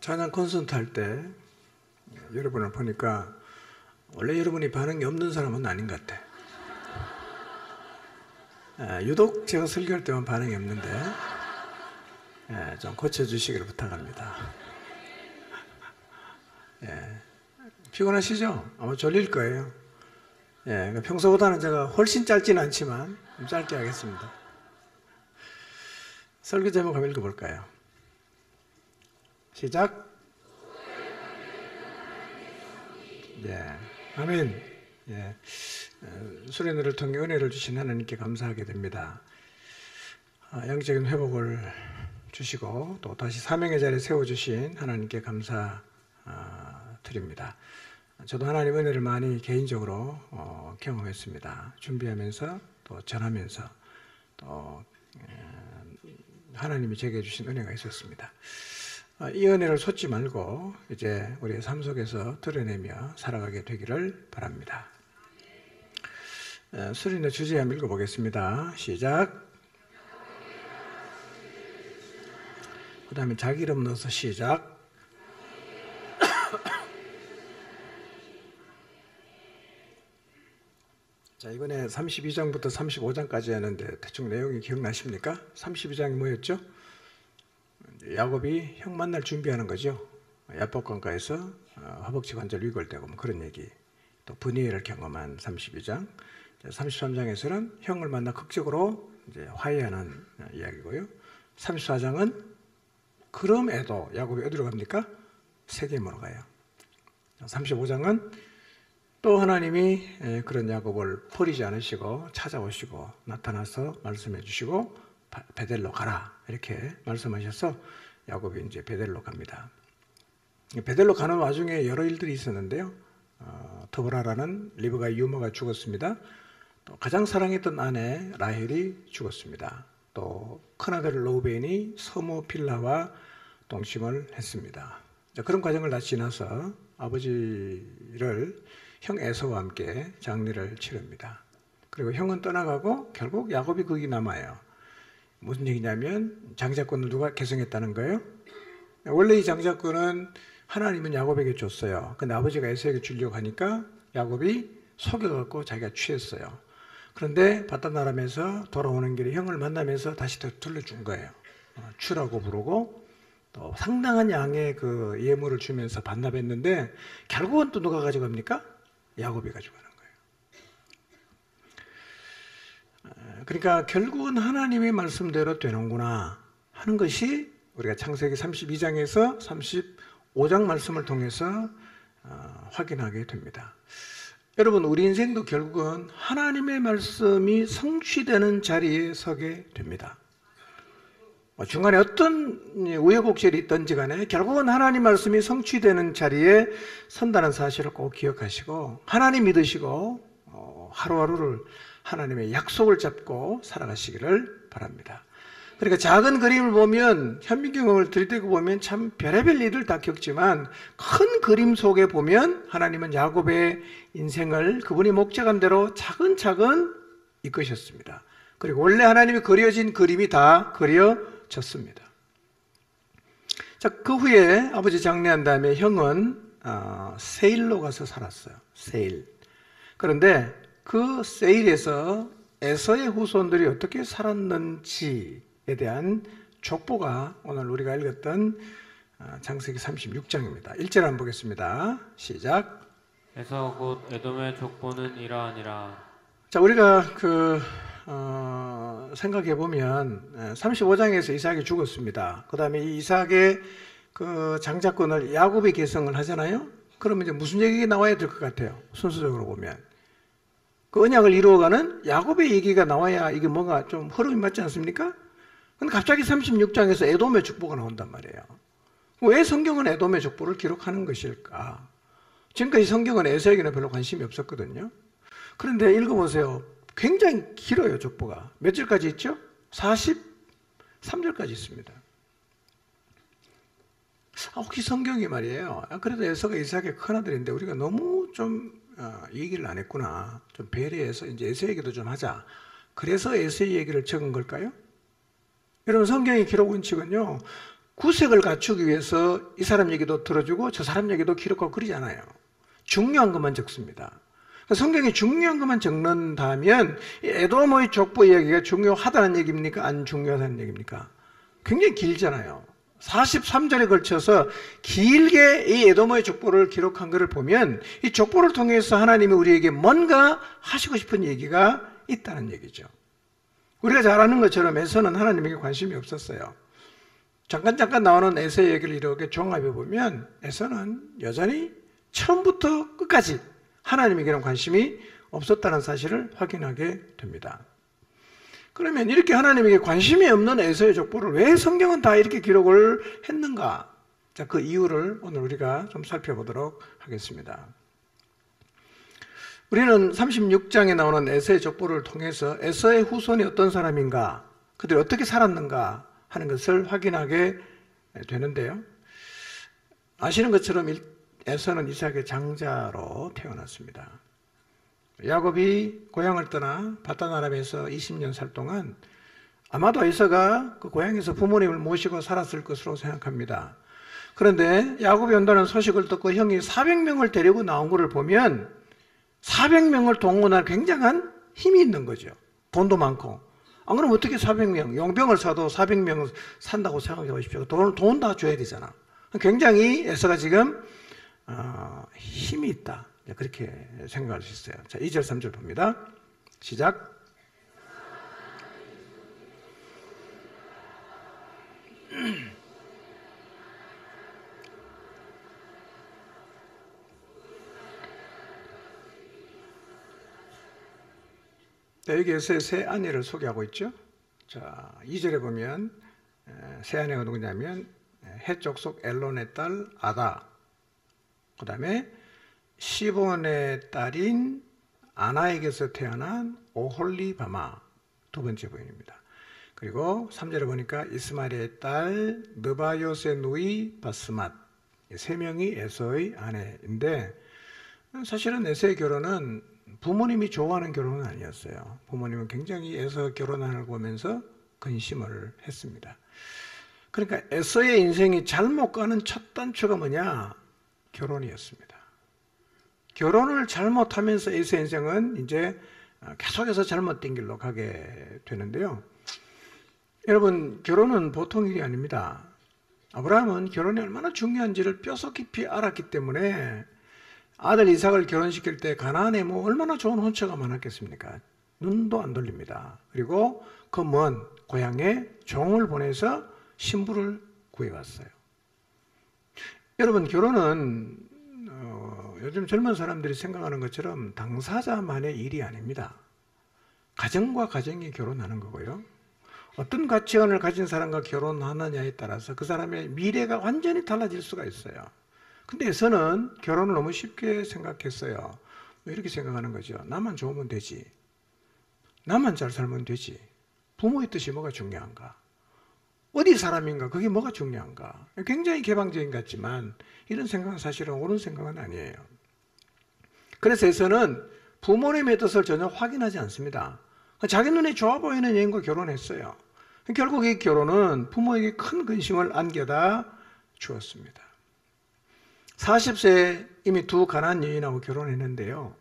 찬양 콘서트 할 때 여러분을 보니까 원래 여러분이 반응이 없는 사람은 아닌 것 같아. 유독 제가 설교할 때만 반응이 없는데 좀 고쳐주시기를 부탁합니다. 피곤하시죠? 아마 졸릴 거예요. 평소보다는 제가 훨씬 짧지는 않지만 좀 짧게 하겠습니다. 설교 제목 한번 읽어볼까요? 시작. 아멘. 수련회를 통해 은혜를 주신 하나님께 감사하게 됩니다. 영적인 회복을 주시고 또 다시 사명의 자리에 세워주신 하나님께 감사드립니다. 저도 하나님 은혜를 많이 개인적으로 경험했습니다. 준비하면서 또 전하면서 또 하나님이 제게 주신 은혜가 있었습니다. 이 은혜를 솟지 말고 이제 우리의 삶 속에서 드러내며 살아가게 되기를 바랍니다. 수련회 주제 한번 읽어보겠습니다. 시작. 그 다음에 자기 이름 넣어서 시작. 자, 이번에 32장부터 35장까지 하는데 대충 내용이 기억나십니까? 32장이 뭐였죠? 야곱이 형 만날 준비하는 거죠. 야복강가에서 허벅지 관절 위골되고 뭐 그런 얘기. 또 분이엘을 경험한 32장. 33장에서는 형을 만나 극적으로 이제 화해하는 이야기고요. 34장은 그럼에도 야곱이 어디로 갑니까? 세겜으로 가요. 35장은 또 하나님이 그런 야곱을 버리지 않으시고 찾아오시고 나타나서 말씀해 주시고 베델로 가라 이렇게 말씀하셔서 야곱이 이제 베델로 갑니다. 베델로 가는 와중에 여러 일들이 있었는데요. 드보라라는 리브가의 유모가 죽었습니다. 또 가장 사랑했던 아내 라헬이 죽었습니다. 또 큰아들 로벤이 서모 빌하와 동침을 했습니다. 그런 과정을 다 지나서 아버지를 형 에서와 함께 장례를 치릅니다. 그리고 형은 떠나가고 결국 야곱이 거기 남아요. 무슨 얘기냐면 장자권을 누가 계승했다는 거예요? 원래 이 장자권은 하나님은 야곱에게 줬어요. 근데 아버지가 에서에게 주려고 하니까 야곱이 속여갖고 자기가 취했어요. 그런데 바다나람에서 돌아오는 길에 형을 만나면서 다시 더 들려준 거예요. 주라고 부르고 또 상당한 양의 그 예물을 주면서 반납했는데 결국은 또 누가 가져갑니까? 야곱이 가져가는 거예요. 그러니까 결국은 하나님의 말씀대로 되는구나 하는 것이 우리가 창세기 32장에서 35장 말씀을 통해서 확인하게 됩니다. 여러분, 우리 인생도 결국은 하나님의 말씀이 성취되는 자리에 서게 됩니다. 중간에 어떤 우여곡절이 있든지 간에 결국은 하나님 말씀이 성취되는 자리에 선다는 사실을 꼭 기억하시고 하나님 믿으시고 하루하루를 하나님의 약속을 잡고 살아가시기를 바랍니다. 그러니까 작은 그림을 보면 현미경을 들이대고 보면 참 별의별 일을 다 겪지만 큰 그림 속에 보면 하나님은 야곱의 인생을 그분이 목적한 대로 차근차근 이끄셨습니다. 그리고 원래 하나님이 그려진 그림이 다 그려졌습니다. 자, 그 후에 아버지 장례한 다음에 형은 세일로 가서 살았어요. 세일. 그런데 그 세일에서 에서의 후손들이 어떻게 살았는지에 대한 족보가 오늘 우리가 읽었던 창세기 36장입니다. 1절 한번 보겠습니다. 시작. 에서 곧 에돔의 족보는 이러하니라. 자, 우리가 생각해 보면 35장에서 이삭이 죽었습니다. 그 다음에 이 이삭의 그 장자권을 야곱이 계승을 하잖아요. 그러면 이제 무슨 얘기가 나와야 될 것 같아요? 순서적으로 보면 그 언약을 이루어가는 야곱의 얘기가 나와야 이게 뭔가 좀 흐름이 맞지 않습니까? 근데 갑자기 36장에서 에돔의 족보가 나온단 말이에요. 왜 성경은 에돔의 족보를 기록하는 것일까? 지금까지 성경은 에서에게는 별로 관심이 없었거든요. 그런데 읽어보세요. 굉장히 길어요, 족보가. 몇 절까지 있죠? 43절까지 있습니다. 혹시 성경이 말이에요. 그래도 에서가 이삭의 큰아들인데 우리가 너무 좀 얘기를 안 했구나. 좀 배려해서 이제 에서 얘기도 좀 하자. 그래서 에서의 얘기를 적은 걸까요? 여러분, 성경의 기록 원칙은요, 구색을 갖추기 위해서 이 사람 얘기도 들어주고 저 사람 얘기도 기록하고 그러잖아요. 중요한 것만 적습니다. 성경이 중요한 것만 적는다면 에돔의 족보 이야기가 중요하다는 얘기입니까? 안 중요하다는 얘기입니까? 굉장히 길잖아요. 43절에 걸쳐서 길게 이 에돔의 족보를 기록한 것을 보면 이 족보를 통해서 하나님이 우리에게 뭔가 하시고 싶은 얘기가 있다는 얘기죠. 우리가 잘 아는 것처럼 에서는 하나님에게 관심이 없었어요. 잠깐 나오는 에서의 얘기를 이렇게 종합해 보면 에서는 여전히 처음부터 끝까지 하나님에게는 관심이 없었다는 사실을 확인하게 됩니다. 그러면 이렇게 하나님에게 관심이 없는 에서의 족보를 왜 성경은 다 이렇게 기록을 했는가? 자, 그 이유를 오늘 우리가 좀 살펴보도록 하겠습니다. 우리는 36장에 나오는 에서의 족보를 통해서 에서의 후손이 어떤 사람인가, 그들이 어떻게 살았는가 하는 것을 확인하게 되는데요. 아시는 것처럼 에서는 이삭의 장자로 태어났습니다. 야곱이 고향을 떠나 바단 아람에서 20년 살 동안 아마도 에서가 그 고향에서 부모님을 모시고 살았을 것으로 생각합니다. 그런데 야곱이 온다는 소식을 듣고 형이 400명을 데리고 나온 것을 보면 400명을 동원할 굉장한 힘이 있는 거죠. 돈도 많고. 안 그러면 어떻게 400명, 용병을 사도 400명 산다고 생각해 보십시오. 돈 다 줘야 되잖아. 굉장히 에서가 지금 힘이 있다. 그렇게 생각할 수 있어요. 자, 2절, 3절 봅니다. 시작. 자, 여기에서 세 아내를 소개하고 있죠. 자, 2절에 보면 세 아내가 누구냐면 해족 속 엘론의 딸 아다, 그 다음에 시본의 딸인 아나에게서 태어난 오홀리바마, 두 번째 부인입니다. 그리고 3절에 보니까 이스마엘의 딸 느바요스의 누이 바스맛, 세 명이 에서의 아내인데 사실은 에서의 결혼은 부모님이 좋아하는 결혼은 아니었어요. 부모님은 굉장히 에서 결혼하는 걸 보면서 근심을 했습니다. 그러니까 에서의 인생이 잘못 가는 첫 단추가 뭐냐? 결혼이었습니다. 결혼을 잘못하면서 에서의 인생은 이제 계속해서 잘못된 길로 가게 되는데요. 여러분, 결혼은 보통 일이 아닙니다. 아브라함은 결혼이 얼마나 중요한지를 뼈속 깊이 알았기 때문에 아들 이삭을 결혼시킬 때 가나안에 뭐 얼마나 좋은 혼처가 많았겠습니까? 눈도 안 돌립니다. 그리고 그 먼 고향에 종을 보내서 신부를 구해왔어요. 여러분, 결혼은 요즘 젊은 사람들이 생각하는 것처럼 당사자만의 일이 아닙니다. 가정과 가정이 결혼하는 거고요. 어떤 가치관을 가진 사람과 결혼하느냐에 따라서 그 사람의 미래가 완전히 달라질 수가 있어요. 근데 에서는 결혼을 너무 쉽게 생각했어요. 이렇게 생각하는 거죠. 나만 좋으면 되지. 나만 잘 살면 되지. 부모의 뜻이 뭐가 중요한가? 어디 사람인가? 그게 뭐가 중요한가? 굉장히 개방적인 것 같지만 이런 생각은 사실은 옳은 생각은 아니에요. 그래서 에서는 부모님의 뜻을 전혀 확인하지 않습니다. 자기 눈에 좋아 보이는 여인과 결혼했어요. 결국 이 결혼은 부모에게 큰 근심을 안겨다 주었습니다. 40세에 이미 두 가난한 여인하고 결혼했는데요.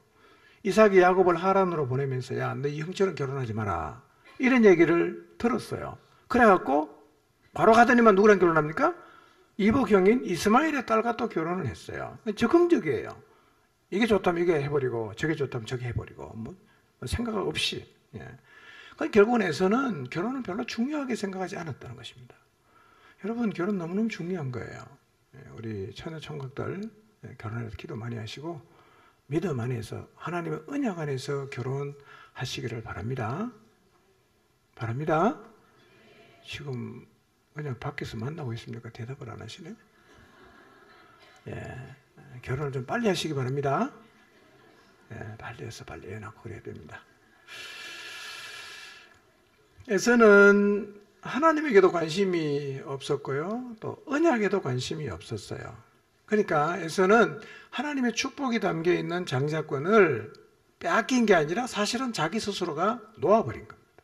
이삭이 야곱을 하란으로 보내면서 야, 너 이 형처럼 결혼하지 마라, 이런 얘기를 들었어요. 그래갖고 바로 가더니만 누구랑 결혼합니까? 이복 형인 이스마엘의 딸과 또 결혼을 했어요. 적극적이에요. 이게 좋다면 이게 해버리고 저게 좋다면 저게 해버리고 뭐 생각 없이. 예. 결국은 에서는 결혼을 별로 중요하게 생각하지 않았다는 것입니다. 여러분, 결혼 너무너무 중요한 거예요. 우리 처녀 총각들 결혼해서 기도 많이 하시고 믿음 안에서 하나님의 언약 안에서 결혼하시기를 바랍니다. 바랍니다. 지금 그냥 밖에서 만나고 있습니까? 대답을 안 하시네. 예, 결혼을 좀 빨리 하시기 바랍니다. 예, 빨리 해서 빨리 애 낳고 그래야 됩니다. 에서는 하나님에게도 관심이 없었고요, 또 언약에도 관심이 없었어요. 그러니까 에서는 하나님의 축복이 담겨 있는 장자권을 빼앗긴 게 아니라 사실은 자기 스스로가 놓아버린 겁니다.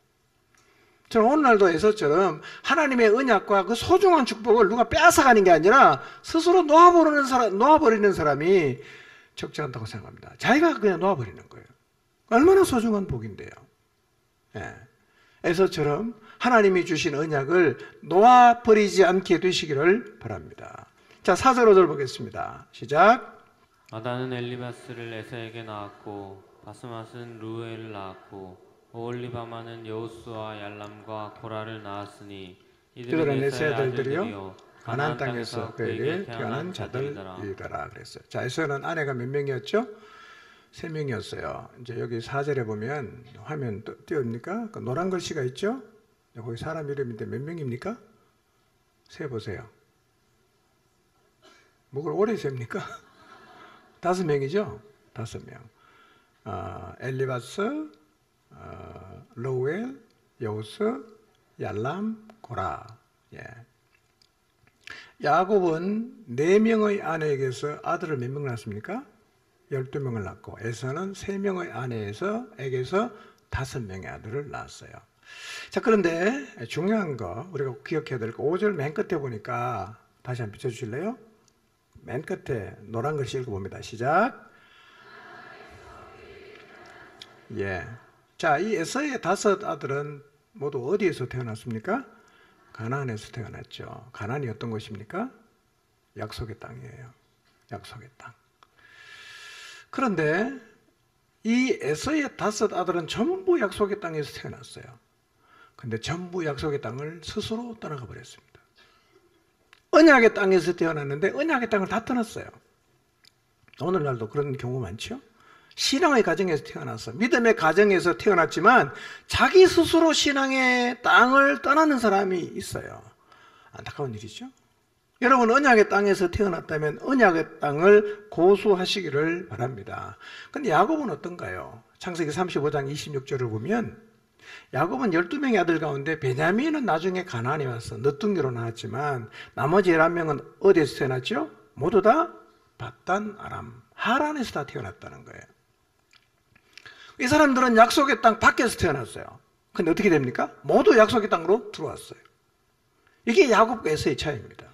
저는 오늘날도 에서처럼 하나님의 언약과 그 소중한 축복을 누가 빼앗아가는 게 아니라 스스로 놓아버리는 사람이 적지 않다고 생각합니다. 자기가 그냥 놓아버리는 거예요. 얼마나 소중한 복인데요. 예. 에서처럼 하나님이 주신 언약을 놓아버리지 않게 되시기를 바랍니다. 자, 4절 5절 보겠습니다. 시작. 아다는 엘리바스를 에서에게 낳았고 바스맛은 루엘을 낳았고 오홀리바마는 여우스와 얄람과 고라를 낳았으니 이들은 에서의 아들들이요 가나안 땅에서 그에게 태어난 자들이더라 그랬어요. 자, 에서는 아내가 몇 명이었죠? 3명이었어요. 이제 여기 4절에 보면 화면 띄웁니까? 그 노란 글씨가 있죠? 거기 사람 이름인데 몇 명입니까? 세 보세요. 뭐를 오래 셉니까? 5명이죠? 5명. 엘리바스, 로우엘, 여우스, 얄람, 고라. 예. 야곱은 4명의 아내에게서 아들을 몇 명 낳았습니까? 12명을 낳고 에서는 3명의 아내에게서 5명의 아들을 낳았어요. 자, 그런데 중요한 거 우리가 기억해야 될 거 5절 맨 끝에 보니까 다시 한번 비춰주실래요? 맨 끝에 노란 글씨 읽어봅니다. 시작. 예. 자, 이 에서의 5 아들은 모두 어디에서 태어났습니까? 가나안에서 태어났죠. 가나안이 어떤 곳입니까? 약속의 땅이에요. 약속의 땅. 그런데 이 에서의 5 아들은 전부 약속의 땅에서 태어났어요. 근데 전부 약속의 땅을 스스로 떠나가 버렸습니다. 언약의 땅에서 태어났는데 언약의 땅을 다 떠났어요. 오늘날도 그런 경우 많죠? 신앙의 가정에서 태어났어. 믿음의 가정에서 태어났지만 자기 스스로 신앙의 땅을 떠나는 사람이 있어요. 안타까운 일이죠. 여러분, 언약의 땅에서 태어났다면 언약의 땅을 고수하시기를 바랍니다. 근데 야곱은 어떤가요? 창세기 35장 26절을 보면 야곱은 12명의 아들 가운데 베냐민은 나중에 가나안에 와서 너뚱이로 나왔지만 나머지 11명은 어디에서 태어났죠? 모두 다 밧단 아람, 하란에서 다 태어났다는 거예요. 이 사람들은 약속의 땅 밖에서 태어났어요. 근데 어떻게 됩니까? 모두 약속의 땅으로 들어왔어요. 이게 야곱과 에서의 차이입니다.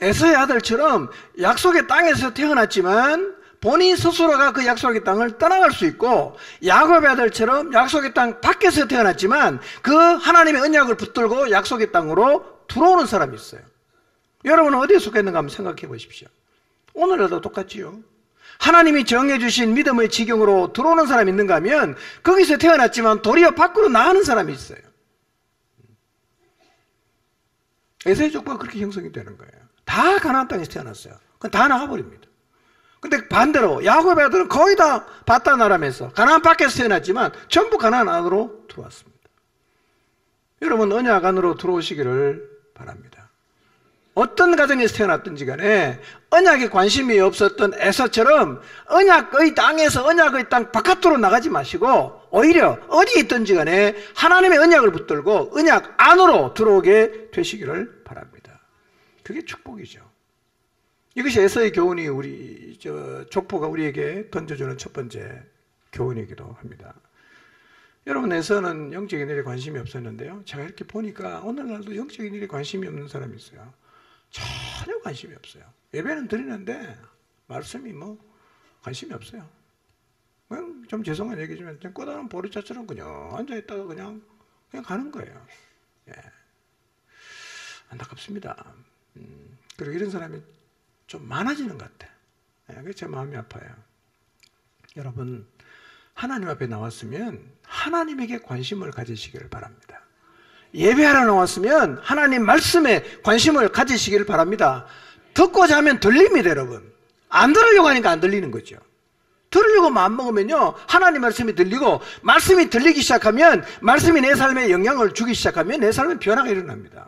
에서의 아들처럼 약속의 땅에서 태어났지만 본인 스스로가 그 약속의 땅을 떠나갈 수 있고, 야곱의 아들처럼 약속의 땅 밖에서 태어났지만 그 하나님의 언약을 붙들고 약속의 땅으로 들어오는 사람이 있어요. 여러분은 어디에 속했는가 한번 생각해 보십시오. 오늘날도 똑같지요. 하나님이 정해주신 믿음의 지경으로 들어오는 사람이 있는가 하면 거기서 태어났지만 도리어 밖으로 나가는 사람이 있어요. 에서의 족보가 그렇게 형성이 되는 거예요. 다 가나안 땅에서 태어났어요. 그건 다 나가버립니다. 근데 반대로 야곱의 아들은 거의 다 밧단 아람에서 가나안 밖에서 태어났지만 전부 가나안 안으로 들어왔습니다. 여러분, 언약 안으로 들어오시기를 바랍니다. 어떤 가정에서 태어났든지 간에 언약에 관심이 없었던 에서처럼 언약의 땅에서 언약의 땅 바깥으로 나가지 마시고 오히려 어디에 있든지 간에 하나님의 언약을 붙들고 언약 안으로 들어오게 되시기를 바랍니다. 그게 축복이죠. 이것이 에서의 교훈이 족보가 우리에게 던져주는 첫 번째 교훈이기도 합니다. 여러분, 에서는 영적인 일에 관심이 없었는데요. 제가 이렇게 보니까 오늘날도 영적인 일에 관심이 없는 사람이 있어요. 전혀 관심이 없어요. 예배는 드리는데 말씀이 관심이 없어요. 그냥 좀 죄송한 얘기지만 그냥 꼬다는 보리차처럼 그냥 앉아있다가 그냥 가는 거예요. 예. 안타깝습니다. 그리고 이런 사람이 좀 많아지는 것 같아. 그게 제 마음이 아파요. 여러분, 하나님 앞에 나왔으면 하나님에게 관심을 가지시기를 바랍니다. 예배하러 나왔으면 하나님 말씀에 관심을 가지시기를 바랍니다. 듣고자 하면 들립니다, 여러분. 안 들으려고 하니까 안 들리는 거죠. 들으려고 마음먹으면요, 하나님 말씀이 들리고, 말씀이 들리기 시작하면, 말씀이 내 삶에 영향을 주기 시작하면 내 삶에 변화가 일어납니다.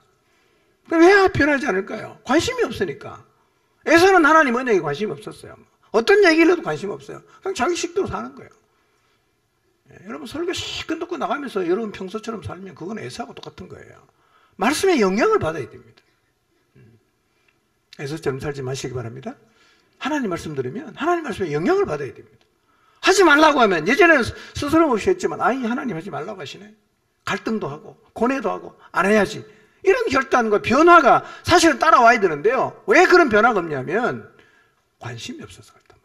왜 변하지 않을까요? 관심이 없으니까. 에서는 하나님 언약에 관심이 없었어요. 어떤 얘기를 해도 관심 없어요. 그냥 자기 식대로 사는 거예요. 여러분, 설교 시큰 듣고 나가면서 여러분 평소처럼 살면 그건 에서하고 똑같은 거예요. 말씀에 영향을 받아야 됩니다. 에서처럼 살지 마시기 바랍니다. 하나님 말씀 들으면 하나님 말씀에 영향을 받아야 됩니다. 하지 말라고 하면, 예전에는 스스럼 없이 했지만 하나님 하지 말라고 하시네. 갈등도 하고 고뇌도 하고 안 해야지. 이런 결단과 변화가 사실은 따라와야 되는데요. 왜 그런 변화가 없냐면 관심이 없어서 그렇단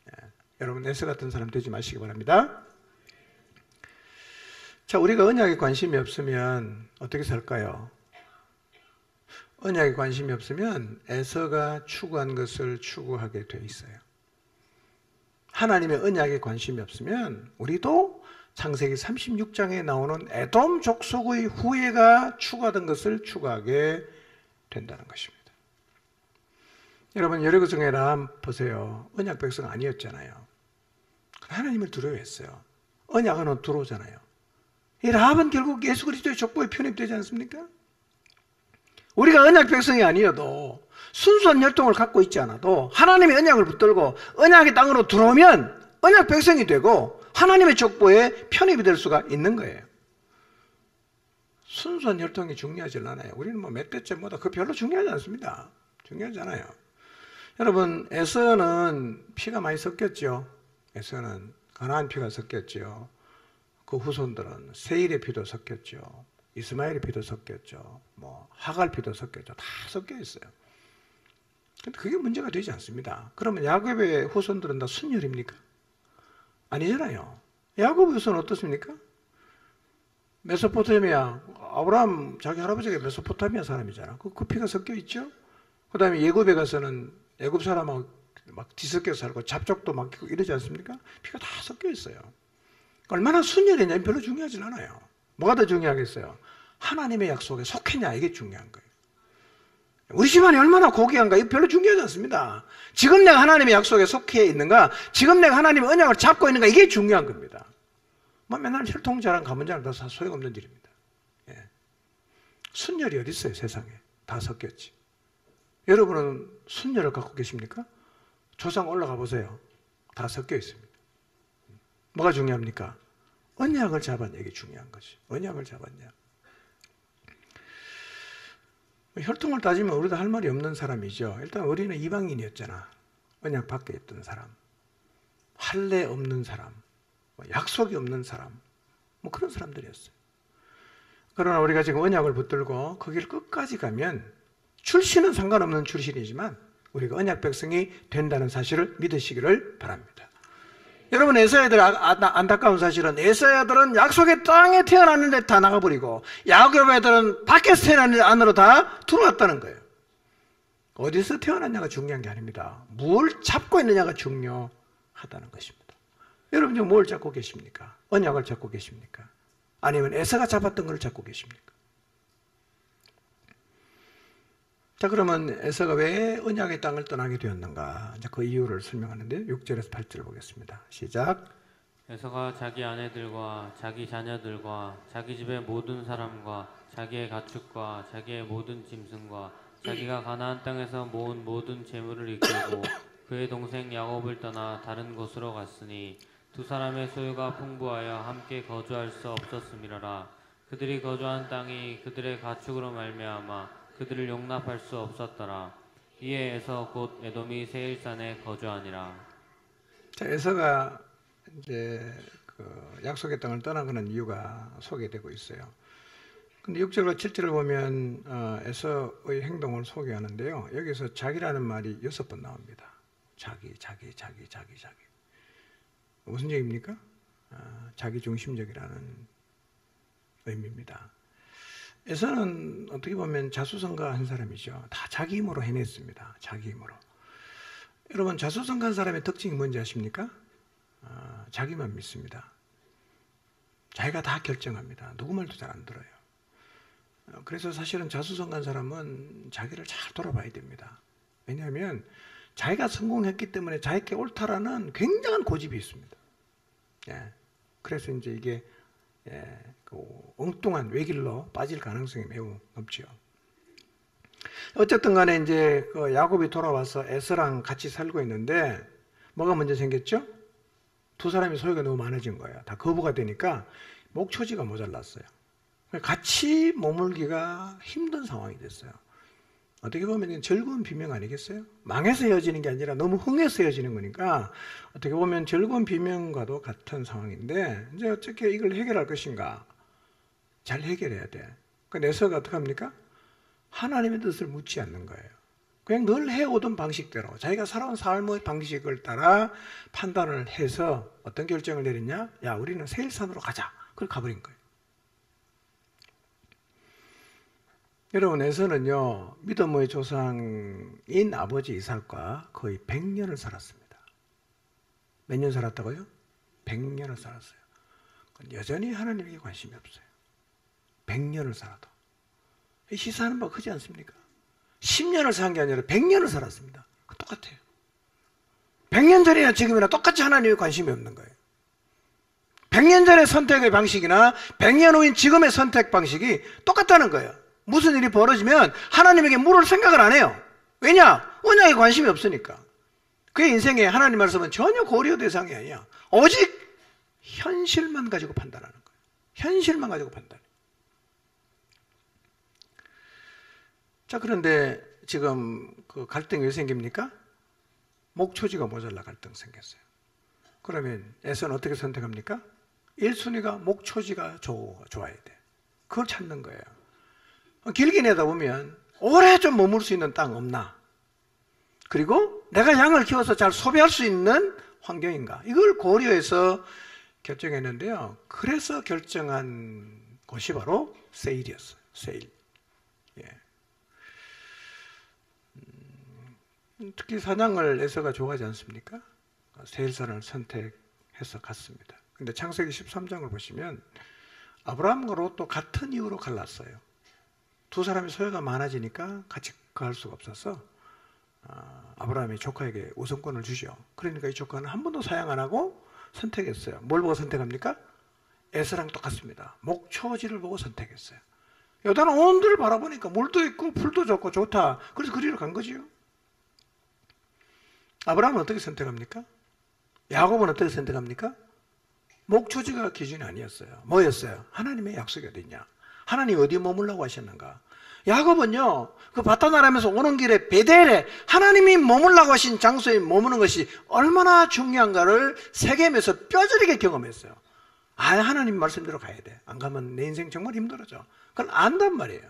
말이에요. 여러분 에서 같은 사람 되지 마시기 바랍니다. 자, 우리가 언약에 관심이 없으면 어떻게 살까요? 언약에 관심이 없으면 에서가 추구한 것을 추구하게 돼 있어요. 하나님의 언약에 관심이 없으면 우리도 창세기 36장에 나오는 에돔 족속의 후예가 추구하던 것을 추구하게 된다는 것입니다. 여러분 여리고성의 라합 보세요. 언약 백성 아니었잖아요. 하나님을 두려워했어요. 언약은 들어오잖아요. 이 라합은 결국 예수 그리스도의 족보에 편입되지 않습니까? 우리가 언약 백성이 아니어도 순수한 혈통을 갖고 있지 않아도 하나님의 언약을 붙들고 언약의 땅으로 들어오면 언약 백성이 되고 하나님의 족보에 편입이 될 수가 있는 거예요. 순수한 혈통이 중요하지 않아요. 우리는 뭐 몇 대째 뭐다 그 별로 중요하지 않습니다. 중요하지 않아요. 여러분 에서는 피가 많이 섞였죠. 에서는 가나안 피가 섞였죠. 그 후손들은 세일의 피도 섞였죠. 이스마엘의 피도 섞였죠. 뭐 하갈 피도 섞였죠. 다 섞여 있어요. 근데 그게 문제가 되지 않습니다. 그러면 야곱의 후손들은 다 순혈입니까? 아니잖아요. 야곱의 후손은 어떻습니까? 메소포타미아, 아브라함 자기 할아버지가 메소포타미아 사람이잖아. 그 피가 섞여 있죠. 그 다음에 예굽에 가서는 예굽 사람하고 막 뒤섞여 살고 잡족도 막 이러지 않습니까? 피가 다 섞여 있어요. 얼마나 순혈이냐면 별로 중요하진 않아요. 뭐가 더 중요하겠어요? 하나님의 약속에 속했냐 이게 중요한 거예요. 우리 집안이 얼마나 고귀한가 이거 별로 중요하지 않습니다. 지금 내가 하나님의 약속에 속해 있는가, 지금 내가 하나님의 언약을 잡고 있는가 이게 중요한 겁니다. 뭐 맨날 혈통자랑 가문자랑 다 소용없는 일입니다. 예. 순혈이 어디 있어요 세상에. 다 섞였지. 여러분은 순혈을 갖고 계십니까? 조상 올라가 보세요. 다 섞여 있습니다. 뭐가 중요합니까? 언약을 잡았냐 이게 중요한 거지. 언약을 잡았냐. 혈통을 따지면 우리도 할 말이 없는 사람이죠. 일단 우리는 이방인이었잖아. 언약 밖에 있던 사람, 할례 없는 사람, 약속이 없는 사람, 뭐 그런 사람들이었어요. 그러나 우리가 지금 언약을 붙들고 그 길 끝까지 가면 출신은 상관없는 출신이지만 우리가 언약 백성이 된다는 사실을 믿으시기를 바랍니다. 여러분 에서야들 안타까운 사실은 에서야들은 약속의 땅에 태어났는데 다 나가버리고 야곱 애들은 밖에서 태어났는데 안으로 다 들어왔다는 거예요. 어디서 태어났냐가 중요한 게 아닙니다. 뭘 잡고 있느냐가 중요하다는 것입니다. 여러분 지금 뭘 잡고 계십니까? 언약을 잡고 계십니까? 아니면 에서가 잡았던 걸 잡고 계십니까? 자, 그러면 에서가 왜 언약의 땅을 떠나게 되었는가? 이제 그 이유를 설명하는데 6절에서 8절을 보겠습니다. 시작. 에서가 자기 아내들과 자기 자녀들과 자기 집의 모든 사람과 자기의 가축과 자기의 모든 짐승과 자기가 가나안 땅에서 모은 모든 재물을 이끌고 그의 동생 야곱을 떠나 다른 곳으로 갔으니 두 사람의 소유가 풍부하여 함께 거주할 수 없었음이로라. 그들이 거주한 땅이 그들의 가축으로 말미암아 그들을 용납할 수 없었더라. 이에 에서 곧 에돔이 세일산에 거주하니라. 자, 에서가 이제 그 약속의 땅을 떠나가는 이유가 소개되고 있어요. 근데 6절과 7절을 보면 에서의 행동을 소개하는데요. 여기서 자기라는 말이 6번 나옵니다. 자기. 무슨 얘기입니까? 자기 중심적이라는 의미입니다. 에서는 어떻게 보면 자수성가한 사람이죠. 다 자기 힘으로 해냈습니다. 자기 힘으로. 여러분 자수성가한 사람의 특징이 뭔지 아십니까? 자기만 믿습니다. 자기가 다 결정합니다. 누구 말도 잘 안 들어요. 그래서 사실은 자수성가한 사람은 자기를 잘 돌아봐야 됩니다. 왜냐하면 자기가 성공했기 때문에 자기께 옳다라는 굉장한 고집이 있습니다. 예. 그래서 이제 이게 그 엉뚱한 외길로 빠질 가능성이 매우 높죠. 어쨌든 간에 이제 그 야곱이 돌아와서 에서랑 같이 살고 있는데 뭐가 문제 생겼죠? 두 사람이 소유가 너무 많아진 거예요. 다 거부가 되니까 목초지가 모자랐어요. 같이 머물기가 힘든 상황이 됐어요. 어떻게 보면 즐거운 비명 아니겠어요? 망해서 헤어지는 게 아니라 너무 흥해서 헤어지는 거니까 어떻게 보면 즐거운 비명과도 같은 상황인데 이제 어떻게 이걸 해결할 것인가? 잘 해결해야 돼. 그러니까 에서가 어떻게 합니까? 하나님의 뜻을 묻지 않는 거예요. 그냥 늘 해오던 방식대로 자기가 살아온 삶의 방식을 따라 판단을 해서 어떤 결정을 내렸냐? 야, 우리는 세일산으로 가자. 그걸 가버린 거예요. 여러분, 에서는요, 믿음의 조상인 아버지 이삭과 거의 100년을 살았습니다. 몇 년 살았다고요? 100년을 살았어요. 여전히 하나님에게 관심이 없어요. 100년을 살아도. 시사하는 바가 크지 않습니까? 10년을 산 게 아니라 100년을 살았습니다. 똑같아요. 100년 전이나 지금이나 똑같이 하나님에 관심이 없는 거예요. 100년 전의 선택의 방식이나 100년 후인 지금의 선택 방식이 똑같다는 거예요. 무슨 일이 벌어지면 하나님에게 물을 생각을 안 해요. 왜냐? 언약에 관심이 없으니까. 그의 인생에 하나님 말씀은 전혀 고려 대상이 아니야. 오직 현실만 가지고 판단하는 거예요. 현실만 가지고 판단해요. 자, 그런데 지금 그 갈등이 왜 생깁니까? 목초지가 모자라 갈등 생겼어요. 그러면 에서는 어떻게 선택합니까? 1순위가 목초지가 좋아야 돼. 그걸 찾는 거예요. 길게 내다 보면 오래 좀 머물 수 있는 땅 없나? 그리고 내가 양을 키워서 잘 소비할 수 있는 환경인가? 이걸 고려해서 결정했는데요. 그래서 결정한 곳이 바로 세일이었어요. 세일. 예. 특히 사냥을 에서가 좋아하지 않습니까? 세일산을 선택해서 갔습니다. 근데 창세기 13장을 보시면 아브라함과 롯도 같은 이유로 갈랐어요. 두 사람이 소유가 많아지니까 같이 갈 수가 없어서 아브라함이 조카에게 우선권을 주죠. 그러니까 이 조카는 한 번도 사양 안 하고 선택했어요. 뭘 보고 선택합니까? 에서랑 똑같습니다. 목초지를 보고 선택했어요. 여다는 온 들을 바라보니까 물도 있고 풀도 좋고 좋다. 그래서 그리로 간 거지요. 아브라함은 어떻게 선택합니까? 야곱은 어떻게 선택합니까? 목초지가 기준이 아니었어요. 뭐였어요? 하나님의 약속이 어딨냐? 하나님이 어디 머물라고 하셨는가? 야곱은요, 그 바다나라면서 오는 길에 베델에 하나님이 머물라고 하신 장소에 머무는 것이 얼마나 중요한가를 세겜에서 뼈저리게 경험했어요. 하나님 말씀대로 가야 돼. 안 가면 내 인생 정말 힘들어져. 그걸 안단 말이에요.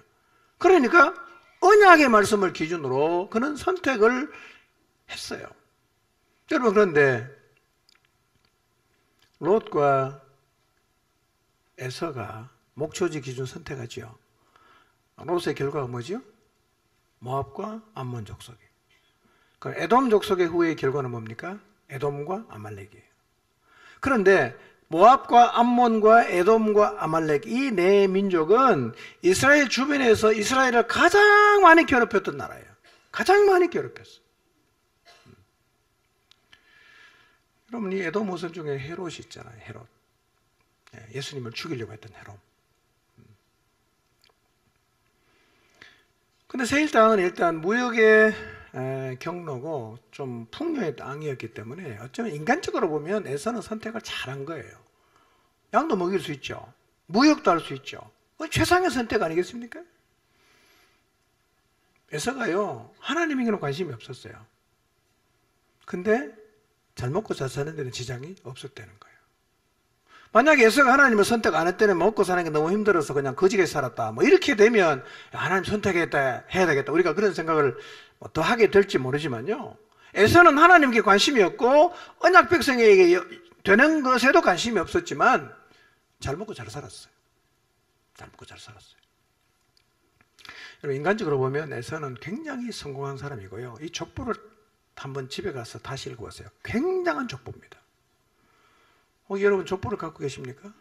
그러니까 언약의 말씀을 기준으로 그는 선택을 했어요. 여러분, 그런데 롯과 에서가 목초지 기준 선택하지요. 롯의 결과가 뭐죠? 모압과 암몬 족속이. 그럼 에돔 족속의 후의 결과는 뭡니까? 에돔과 아말렉이에요. 그런데 모압과 암몬과 에돔과 아말렉 이 네 민족은 이스라엘 주변에서 이스라엘을 가장 많이 괴롭혔던 나라예요. 가장 많이 괴롭혔어요. 여러분, 이 에돔 후손 중에 헤롯이 있잖아요. 헤롯. 예수님을 죽이려고 했던 헤롯. 근데 세일 땅은 일단 무역의 경로고 좀 풍요의 땅이었기 때문에 어쩌면 인간적으로 보면 에서는 선택을 잘한 거예요. 양도 먹일 수 있죠. 무역도 할 수 있죠. 최상의 선택 아니겠습니까? 에서가요, 하나님에게는 관심이 없었어요. 근데 잘 먹고 잘 사는 데는 지장이 없었다는 거예요. 만약에 에서가 하나님을 선택 안 했더니 먹고 사는 게 너무 힘들어서 그냥 거지게 살았다. 뭐 이렇게 되면 하나님 선택했다, 해야 되겠다. 우리가 그런 생각을 더 하게 될지 모르지만요. 에서는 하나님께 관심이 없고 언약 백성에게 되는 것에도 관심이 없었지만 잘 먹고 잘 살았어요. 잘 먹고 잘 살았어요. 여러분, 인간적으로 보면 에서는 굉장히 성공한 사람이고요. 이 족보를 한번 집에 가서 다시 읽어보세요. 굉장한 족보입니다. 여러분 족보를 갖고 계십니까?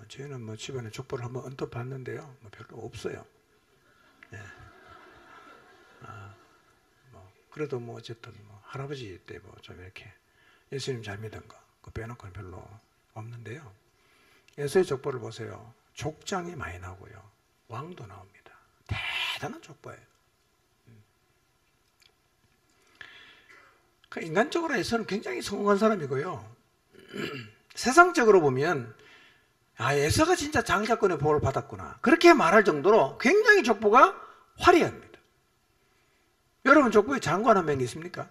저희는 뭐 집안에 족보를 한번 언뜻 봤는데요. 별로 없어요. 네. 그래도 뭐 어쨌든 할아버지 때 좀 이렇게 예수님 잘 믿은 거 그거 빼놓고는 별로 없는데요. 에서의 족보를 보세요. 족장이 많이 나오고요. 왕도 나옵니다. 대단한 족보예요. 인간적으로 에서는 굉장히 성공한 사람이고요. 세상적으로 보면 에서가 진짜 장자권의 복을 받았구나 그렇게 말할 정도로 굉장히 족보가 화려합니다. 여러분 족보에 장관 한 명 있습니까?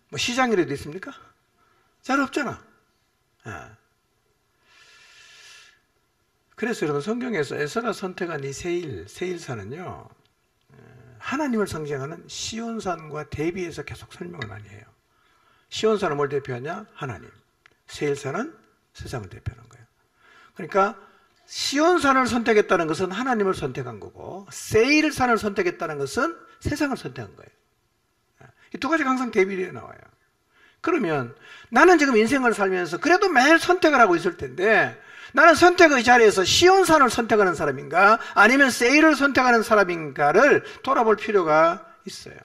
뭐 시장이라도 있습니까? 잘 없잖아. 예. 그래서 여러분 성경에서 에서가 선택한 이 세일산은요, 하나님을 상징하는 시온산과 대비해서 계속 설명을 많이 해요. 시온산은 뭘 대표하냐? 하나님. 세일산은 세상을 대표하는 거예요. 그러니까 시온산을 선택했다는 것은 하나님을 선택한 거고, 세일산을 선택했다는 것은 세상을 선택한 거예요. 이 두 가지가 항상 대비되어 나와요. 그러면 나는 지금 인생을 살면서 그래도 매일 선택을 하고 있을 텐데, 나는 선택의 자리에서 시온산을 선택하는 사람인가 아니면 세일을 선택하는 사람인가를 돌아볼 필요가 있어요.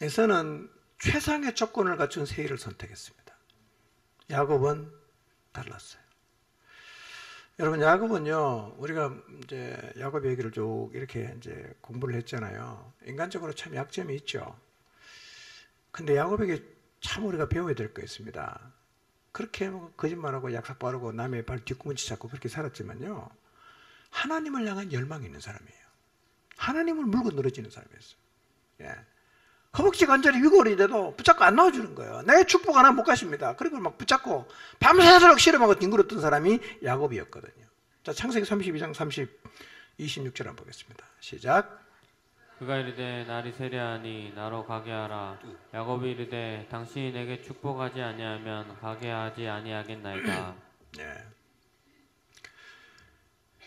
에서는 최상의 조건을 갖춘 세일을 선택했습니다. 야곱은 달랐어요. 여러분, 야곱은요, 우리가 이제 야곱 얘기를 쭉 이렇게 이제 공부를 했잖아요. 인간적으로 참 약점이 있죠. 근데 야곱에게 참 우리가 배워야 될 거 있습니다. 그렇게 거짓말하고 약삭 바르고 남의 발 뒤꿈치 잡고 그렇게 살았지만요, 하나님을 향한 열망이 있는 사람이에요. 하나님을 물고 늘어지는 사람이었어요. 예. 허벅지 관절이 위골이 돼도 붙잡고 안 나와주는 거예요. 내 축복 하나 못 가십니다. 그리고 막 붙잡고 밤새도록 씨름하고 뒹굴었던 사람이 야곱이었거든요. 자, 창세기 32장 26절 한번 보겠습니다. 시작. 그가 이르되 날이 세려하니 나로 가게 하라. 야곱이 이르되 당신이 내게 축복하지 아니하면 가게 하지 아니하겠나이다. 네.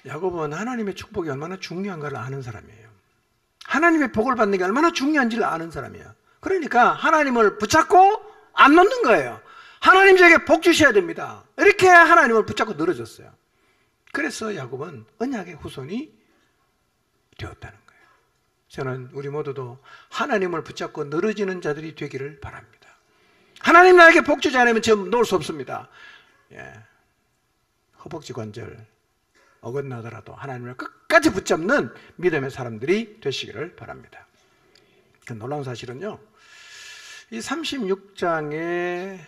야곱은 하나님의 축복이 얼마나 중요한가를 아는 사람이에요. 하나님의 복을 받는 게 얼마나 중요한지를 아는 사람이에요. 그러니까 하나님을 붙잡고 안 놓는 거예요. 하나님 저에게 복 주셔야 됩니다. 이렇게 하나님을 붙잡고 늘어졌어요. 그래서 야곱은 언약의 후손이 되었다는 거예요. 저는 우리 모두도 하나님을 붙잡고 늘어지는 자들이 되기를 바랍니다. 하나님 나에게 복 주지 않으면 저 놓을 수 없습니다. 예. 허벅지 관절 어긋나더라도 하나님을 끝까지 붙잡는 믿음의 사람들이 되시기를 바랍니다. 그 놀라운 사실은요, 이 36장의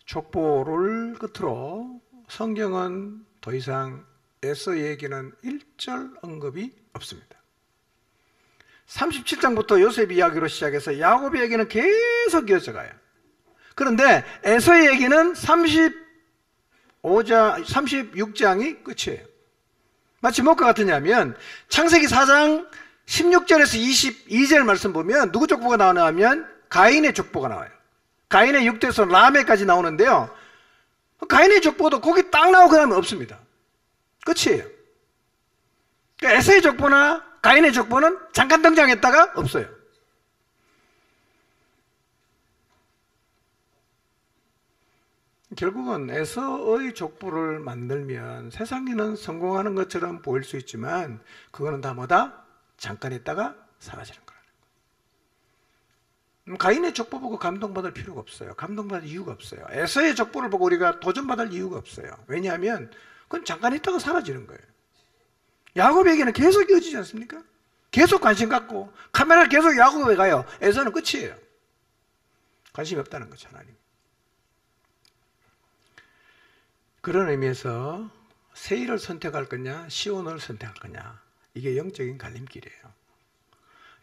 족보를 끝으로 성경은 더 이상 에서 얘기는 1절 언급이 없습니다. 37장부터 요셉 이야기로 시작해서 야곱의 얘기는 계속 이어져 가요. 그런데 에서의 얘기는 36장이 끝이에요. 마치 뭐가 같으냐면 창세기 4장 16절에서 22절 말씀 보면 누구 족보가 나오냐 하면 가인의 족보가 나와요. 가인의 6대에서 라멕까지 나오는데요, 가인의 족보도 거기 딱 나오고 나면 없습니다. 끝이에요. 그러니까 에서의 족보나 가인의 족보는 잠깐 등장했다가 없어요. 결국은 에서의 족보를 만들면 세상에는 성공하는 것처럼 보일 수 있지만 그거는 다 뭐다? 잠깐 있다가 사라지는 거라는 거예요. 가인의 족보 보고 감동받을 필요가 없어요. 감동받을 이유가 없어요. 에서의 족보를 보고 우리가 도전받을 이유가 없어요. 왜냐하면 그건 잠깐 있다가 사라지는 거예요. 야곱에게는 계속 이어지지 않습니까? 계속 관심 갖고 카메라를 계속 야곱에 가요. 에서는 끝이에요. 관심이 없다는 거죠, 하나님. 그런 의미에서 세일을 선택할 거냐 시온을 선택할 거냐, 이게 영적인 갈림길이에요.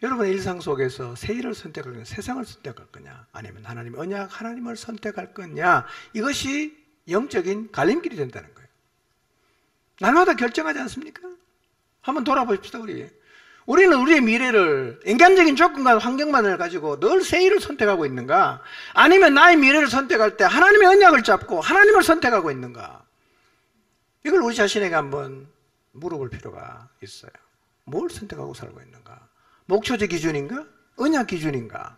여러분의 일상 속에서 세일을 선택할 거냐 세상을 선택할 거냐 아니면 하나님의 언약 하나님을 선택할 거냐, 이것이 영적인 갈림길이 된다는 거예요. 날마다 결정하지 않습니까? 한번 돌아보십시다. 우리는 우리의 미래를 인간적인 조건과 환경만을 가지고 늘 세일을 선택하고 있는가, 아니면 나의 미래를 선택할 때 하나님의 언약을 잡고 하나님을 선택하고 있는가, 이걸 우리 자신에게 한번 물어볼 필요가 있어요. 뭘 선택하고 살고 있는가? 목표적 기준인가? 언약 기준인가?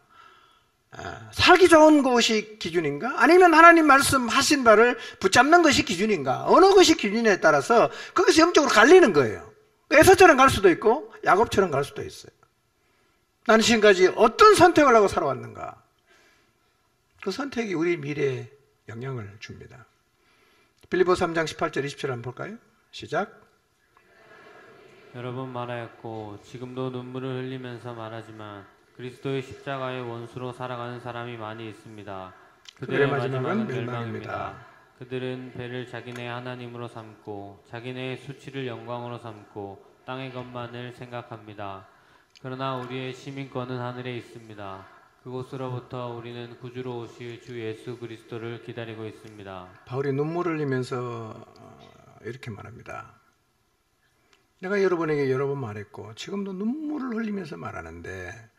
살기 좋은 것이 기준인가? 아니면 하나님 말씀하신 바를 붙잡는 것이 기준인가? 어느 것이 기준에 따라서 그것이 영적으로 갈리는 거예요. 에서처럼 갈 수도 있고 야곱처럼 갈 수도 있어요. 나는 지금까지 어떤 선택을 하고 살아왔는가? 그 선택이 우리 미래에 영향을 줍니다. 빌립보서 3장 18절 20절 한번 볼까요? 시작. 여러 번 말하였고 지금도 눈물을 흘리면서 말하지만 그리스도의 십자가의 원수로 살아가는 사람이 많이 있습니다. 그들의 마지막은 멸망입니다. 그들은 배를 자기네 하나님으로 삼고 자기네의 수치를 영광으로 삼고 땅의 것만을 생각합니다. 그러나 우리의 시민권은 하늘에 있습니다. 그곳으로부터 우리는 구주로 오실 주 예수 그리스도를 기다리고 있습니다. 바울이 눈물을 흘리면서 이렇게 말합니다. 내가 여러분에게 여러 번 말했고 지금도 눈물을 흘리면서 말하는데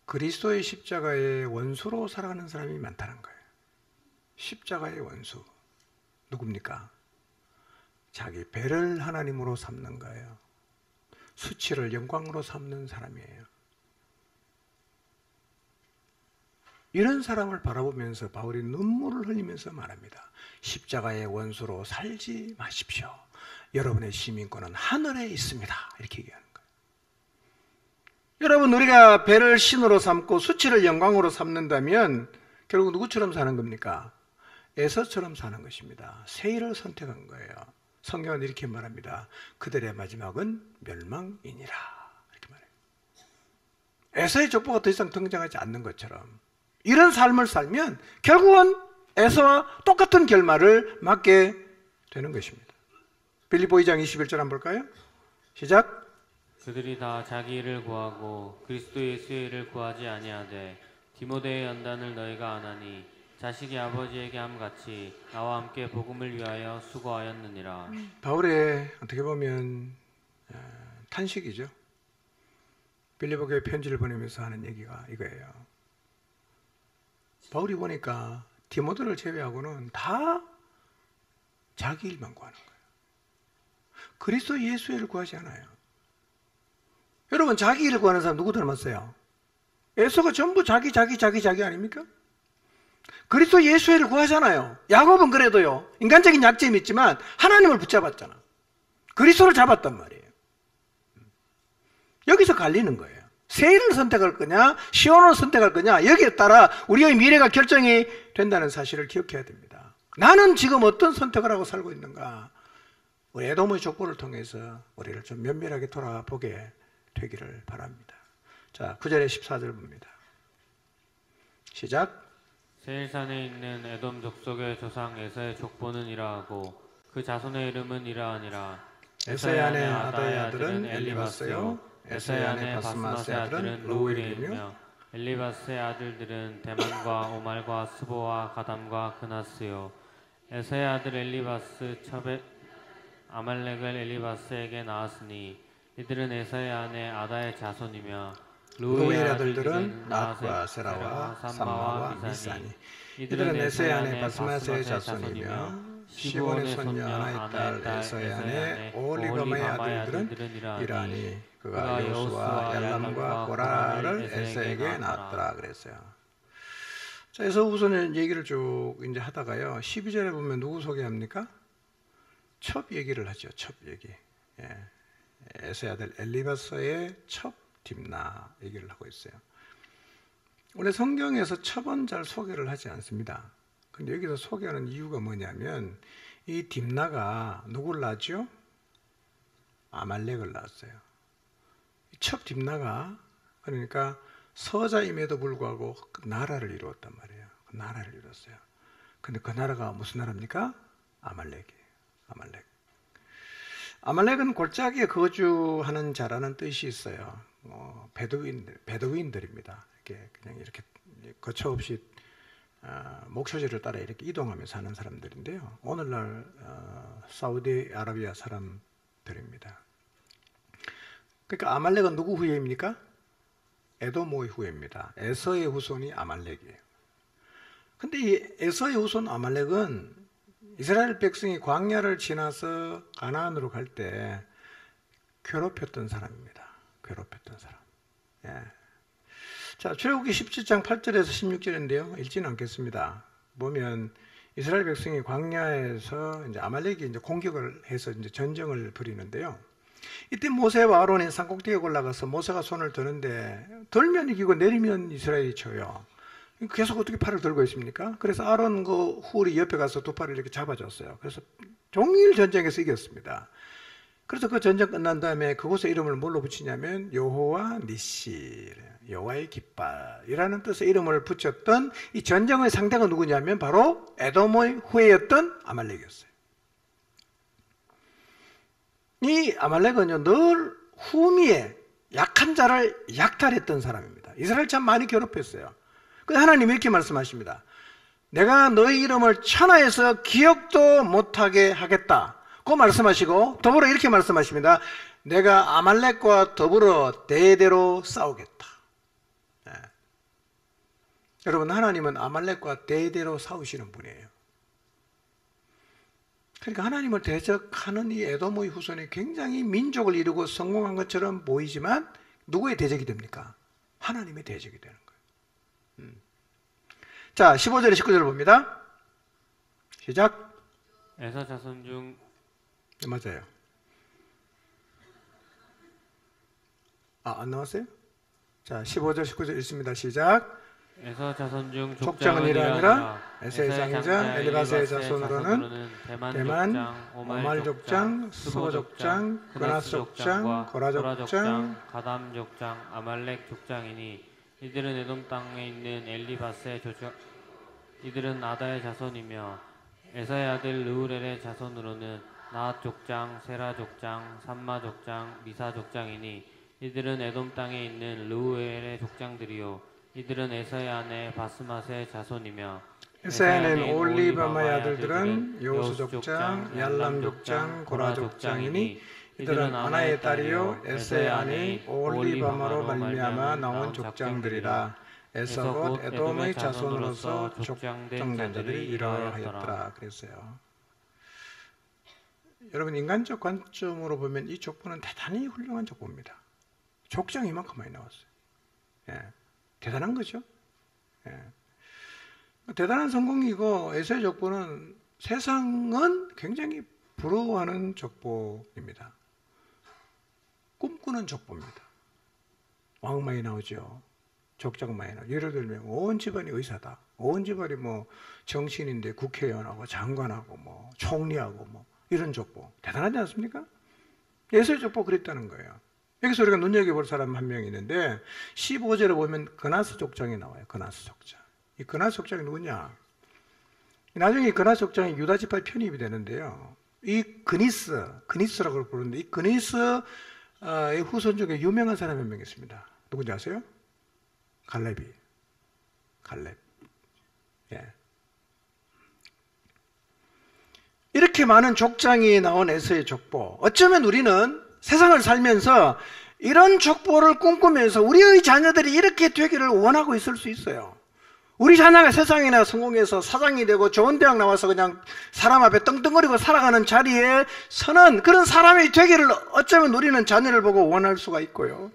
그리스도의 십자가의 원수로 살아가는 사람이 많다는 거예요. 십자가의 원수 누굽니까? 자기 배를 하나님으로 삼는 거예요. 수치를 영광으로 삼는 사람이에요. 이런 사람을 바라보면서 바울이 눈물을 흘리면서 말합니다. 십자가의 원수로 살지 마십시오. 여러분의 시민권은 하늘에 있습니다. 이렇게 얘기하는 거예요. 여러분, 우리가 배를 신으로 삼고 수치를 영광으로 삼는다면 결국 누구처럼 사는 겁니까? 에서처럼 사는 것입니다. 세일을 선택한 거예요. 성경은 이렇게 말합니다. 그들의 마지막은 멸망이니라. 이렇게 말해요. 에서의 족보가 더 이상 등장하지 않는 것처럼 이런 삶을 살면 결국은 에서와 똑같은 결말을 맞게 되는 것입니다. 빌립보 2장 21절 한번 볼까요? 시작. 그들이 다 자기 일을 구하고 그리스도 예수의 일을 구하지 아니하되 디모데의 연단을 너희가 안하니 자식이 아버지에게 함같이 나와 함께 복음을 위하여 수고하였느니라. 바울의 어떻게 보면 탄식이죠. 빌립보 교회 편지를 보내면서 하는 얘기가 이거예요. 바울이 보니까 디모데를 제외하고는 다 자기 일만 구하는 거예요. 그리스도 예수의 일을 구하지 않아요. 여러분, 자기 일을 구하는 사람 누구 닮았어요? 에서가 전부 자기 아닙니까? 그리스도 예수의 일을 구하잖아요. 야곱은 그래도요, 인간적인 약점이 있지만 하나님을 붙잡았잖아. 그리스도를 잡았단 말이에요. 여기서 갈리는 거예요. 세일을 선택할 거냐, 시온을 선택할 거냐, 여기에 따라 우리의 미래가 결정이 된다는 사실을 기억해야 됩니다. 나는 지금 어떤 선택을 하고 살고 있는가? 우리 에돔의 족보를 통해서 우리를 좀 면밀하게 돌아보게 되기를 바랍니다. 자, 9절에 14절 봅니다. 시작. 세일산에 있는 에돔 족속의 조상 에서의 족보는 이러하고 그 자손의 이름은 이러하니라. 에서의 아내 아다의 아들은 엘리바스요, 에서의 아내 바스마스의 아들은 루엘이며 엘리바스의 아들들은 데만과 오말과 스보와 가담과 그나스요. 에서의 아들 엘리바스 첩에 아말렉을 엘리바스에게 낳았으니 이들은 에서의 아내 아다의 자손이며 루엘의 아들들은 낫과 세라와 삼마와 미사니 이들은 에서의 아내 바스마스의 자손이며 시몬의 손녀 아나의 딸 에서의 아내 오홀리바마의 아들들은 이라니 그가 여호수아 얄람과 고라를 에서에게 낳았더라 그랬어요. 자, 그래서 우선 얘기를 쭉 이제 하다가요, 12절에 보면 누구 소개합니까? 첩 얘기를 하죠. 첩 얘기. 예. 에서의 아들 엘리바스의 첩 딥나 얘기를 하고 있어요. 원래 성경에서 첩은 잘 소개를 하지 않습니다. 근데 여기서 소개하는 이유가 뭐냐면 이 딥나가 누구를 낳았죠? 아말렉을 낳았어요. 첩 딥나가 그러니까 서자임에도 불구하고 그 나라를 이루었단 말이에요. 그 나라를 이뤘어요. 근데 그 나라가 무슨 나라입니까? 아말렉이에요. 아말렉은 골짜기에 거주하는 자라는 뜻이 있어요. 베두인들입니다. 그냥 이렇게 거처 없이 목초지를 따라 이렇게 이동하며 사는 사람들인데요. 오늘날 사우디아라비아 사람들입니다. 그러니까 아말렉은 누구 후예입니까? 에돔의 후예입니다. 에서의 후손이 아말렉이에요. 근데 이 에서의 후손 아말렉은 이스라엘 백성이 광야를 지나서 가나안으로 갈 때 괴롭혔던 사람입니다. 괴롭혔던 사람. 예. 자, 출애굽기 17장 8절에서 16절인데요. 읽지는 않겠습니다. 보면 이스라엘 백성이 광야에서 이제 아말렉이 이제 공격을 해서 이제 전쟁을 벌이는데요. 이때 모세와 아론이 산꼭대기에 올라가서 모세가 손을 드는데 들면 이기고 내리면 이스라엘이 져요. 계속 어떻게 팔을 들고 있습니까? 그래서 아론 그 훌이 옆에 가서 두 팔을 이렇게 잡아줬어요. 그래서 종일 전쟁에서 이겼습니다. 그래서 그 전쟁 끝난 다음에 그곳의 이름을 뭘로 붙이냐면 여호와 니시, 여호와의 깃발이라는 뜻의 이름을 붙였던 이 전쟁의 상대가 누구냐면 바로 에돔의 후예였던 아말렉이었어요. 이 아말렉은요, 늘 후미에 약한 자를 약탈했던 사람입니다. 이스라엘 참 많이 괴롭혔어요. 그 하나님이 이렇게 말씀하십니다. 내가 너희 이름을 천하에서 기억도 못하게 하겠다. 그 말씀하시고 더불어 이렇게 말씀하십니다. 내가 아말렉과 더불어 대대로 싸우겠다. 네. 여러분, 하나님은 아말렉과 대대로 싸우시는 분이에요. 그러니까 하나님을 대적하는 이 에돔의 후손이 굉장히 민족을 이루고 성공한 것처럼 보이지만 누구의 대적이 됩니까? 하나님의 대적이 되는 거예요. 자, 15절에 19절을 봅니다. 시작. 에서 자손 중 네, 맞아요. 안 나왔어요? 자, 15절 19절 읽습니다. 시작. 에서 자손 중 족장은 이라 아니라 에서의 장자 엘리바스의 자손으로는 대만, 오말 족장, 스보 족장, 그나스 족장, 고라 족장, 가담 족장, 아말렉 족장이니 이들은 에돔 땅에 있는 엘리바스의 족장, 이들은 아다의 자손이며 에사의 아들 르우렐의 자손으로는 나핫 족장, 세라 족장, 삼마 족장, 미사 족장이니 이들은 에돔 땅에 있는 르우엘의 족장들이요 이들은 에서의 아내 바스맛의 자손이며 에사야는 올리바마의 아들들은 여호수 족장, 얄람 족장, 고라 족장이니 이들은 아나의 딸이요 에사의 아내 올리바마로 말미암아 나온 족장들이라. 에서 곧 에돔의 자손으로서 족장된 자들이 이러하였더라. 그랬어요. 여러분, 인간적 관점으로 보면 이 족보는 대단히 훌륭한 족보입니다. 족장이 이만큼 많이 나왔어요. 예. 대단한 거죠. 예. 대단한 성공이고 에서의 족보는 세상은 굉장히 부러워하는 족보입니다. 꿈꾸는 족보입니다. 왕 많이 나오죠. 족장 많이 나오죠. 예를 들면 온 집안이 의사다. 온 집안이 뭐 정치인인데 국회의원하고 장관하고 뭐 총리하고 뭐 이런 족보 대단하지 않습니까? 에서의 족보 그랬다는 거예요. 여기서 우리가 눈여겨볼 사람 한 명 있는데 15절에 보면 그나스 족장이 나와요. 그나스 족장. 이 그나스 족장이 누구냐? 나중에 이 그나스 족장이 유다 지파에 편입이 되는데요. 이 그니스라고 부르는데 이 그니스의 후손 중에 유명한 사람이 한 명 있습니다. 누군지 아세요? 갈렙. 예. 이렇게 많은 족장이 나온 에서의 족보. 어쩌면 우리는 세상을 살면서 이런 족보를 꿈꾸면서 우리의 자녀들이 이렇게 되기를 원하고 있을 수 있어요. 우리 자녀가 세상이나 성공해서 사장이 되고 좋은 대학 나와서 그냥 사람 앞에 떵떵거리고 살아가는 자리에 서는 그런 사람이 되기를 어쩌면 우리는 자녀를 보고 원할 수가 있고요.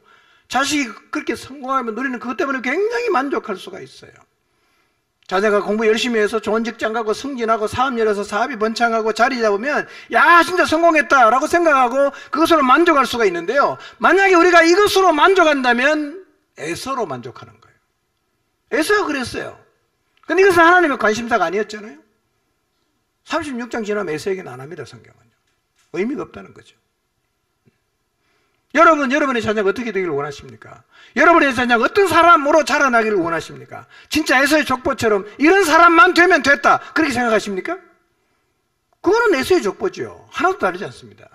자식이 그렇게 성공하면 우리는 그것 때문에 굉장히 만족할 수가 있어요. 자녀가 공부 열심히 해서 좋은 직장 가고 승진하고 사업 열어서 사업이 번창하고 자리 잡으면 야 진짜 성공했다라고 생각하고 그것으로 만족할 수가 있는데요. 만약에 우리가 이것으로 만족한다면 에서로 만족하는 거예요. 에서가 그랬어요. 근데 이것은 하나님의 관심사가 아니었잖아요. 36장 지나면 에서 얘기는 안 합니다. 성경은요. 의미가 없다는 거죠. 여러분의 자녀가 어떻게 되기를 원하십니까? 여러분의 자녀가 어떤 사람으로 자라나기를 원하십니까? 진짜 에서의 족보처럼 이런 사람만 되면 됐다 그렇게 생각하십니까? 그거는 에서의 족보죠. 하나도 다르지 않습니다.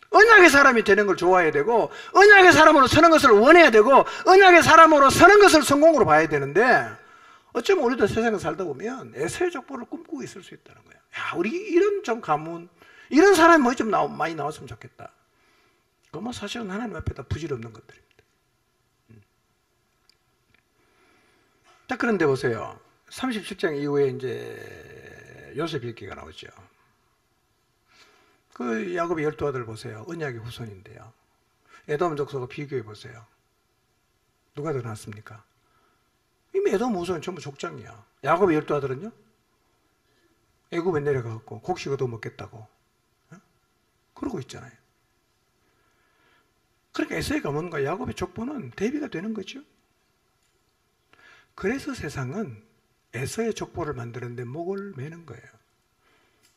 언약의 사람이 되는 걸 좋아해야 되고 언약의 사람으로 서는 것을 원해야 되고 언약의 사람으로 서는 것을 성공으로 봐야 되는데 어쩌면 우리도 세상에 살다 보면 에서의 족보를 꿈꾸고 있을 수 있다는 거예요. 야, 우리 이런 좀 가문 이런 사람이 뭐 좀 많이 나왔으면 좋겠다. 그건 뭐 사실은 하나님 앞에다 부질없는 것들입니다. 자, 그런데 보세요. 37장 이후에 이제 요셉 일기가 나오죠. 그 야곱의 12아들 보세요. 언약의 후손인데요. 에돔 족속과 비교해 보세요. 누가 더 낫습니까? 이미 에돔 후손은 전부 족장이야. 야곱의 12아들은요? 애굽에 내려가고 곡식 얻어 먹겠다고 그러고 있잖아요. 그러니까 에서의 가문과 야곱의 족보는 대비가 되는 거죠. 그래서 세상은 에서의 족보를 만드는데 목을 매는 거예요.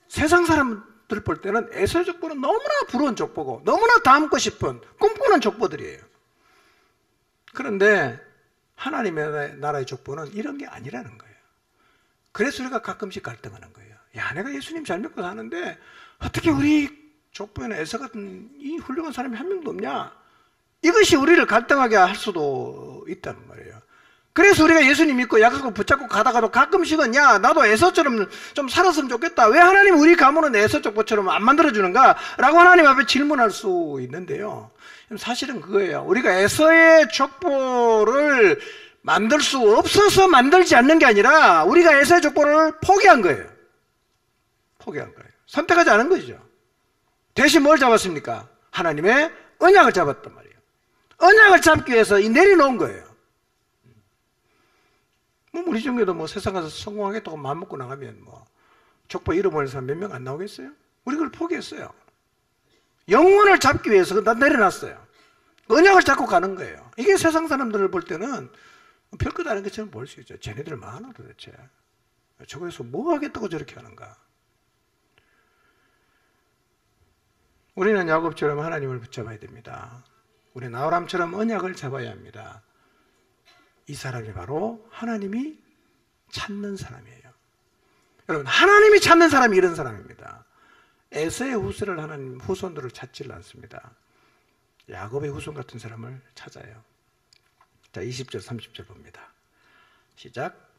세상 사람들 볼 때는 에서의 족보는 너무나 부러운 족보고 너무나 닮고 싶은 꿈꾸는 족보들이에요. 그런데 하나님의 나라의 족보는 이런 게 아니라는 거예요. 그래서 우리가 가끔씩 갈등하는 거예요. 야, 내가 예수님 잘 믿고 사는데 어떻게 우리 족보에는 에서 같은 이 훌륭한 사람이 한 명도 없냐? 이것이 우리를 갈등하게 할 수도 있단 말이에요. 그래서 우리가 예수님 믿고 약속 붙잡고 가다가도 가끔씩은 야 나도 에서처럼 좀 살았으면 좋겠다. 왜 하나님 우리 가문은 에서 족보처럼 안 만들어주는가? 라고 하나님 앞에 질문할 수 있는데요. 사실은 그거예요. 우리가 에서의 족보를 만들 수 없어서 만들지 않는 게 아니라 우리가 에서의 족보를 포기한 거예요. 포기한 거예요. 선택하지 않은 거죠. 대신 뭘 잡았습니까? 하나님의 언약을 잡았단 말이에요. 언약을 잡기 위해서 이 내려놓은 거예요. 뭐 우리 중에도 뭐 세상 가서 성공하겠다고 마음먹고 나가면 뭐 족보 잃어버린 사람 몇 명 안 나오겠어요? 우리 그걸 포기했어요. 영혼을 잡기 위해서 다 내려놨어요. 언약을 잡고 가는 거예요. 이게 세상 사람들을 볼 때는 별것 아닌 것처럼 볼 수 있죠. 쟤네들 많아 도대체. 저거에서 뭐 하겠다고 저렇게 하는가. 우리는 야곱처럼 하나님을 붙잡아야 됩니다. 우리는 아브라함처럼 언약을 잡아야 합니다. 이 사람이 바로 하나님이 찾는 사람이에요. 여러분, 하나님이 찾는 사람이 이런 사람입니다. 에서의 후손들을 찾지를 않습니다. 야곱의 후손 같은 사람을 찾아요. 자, 20절 30절 봅니다. 시작.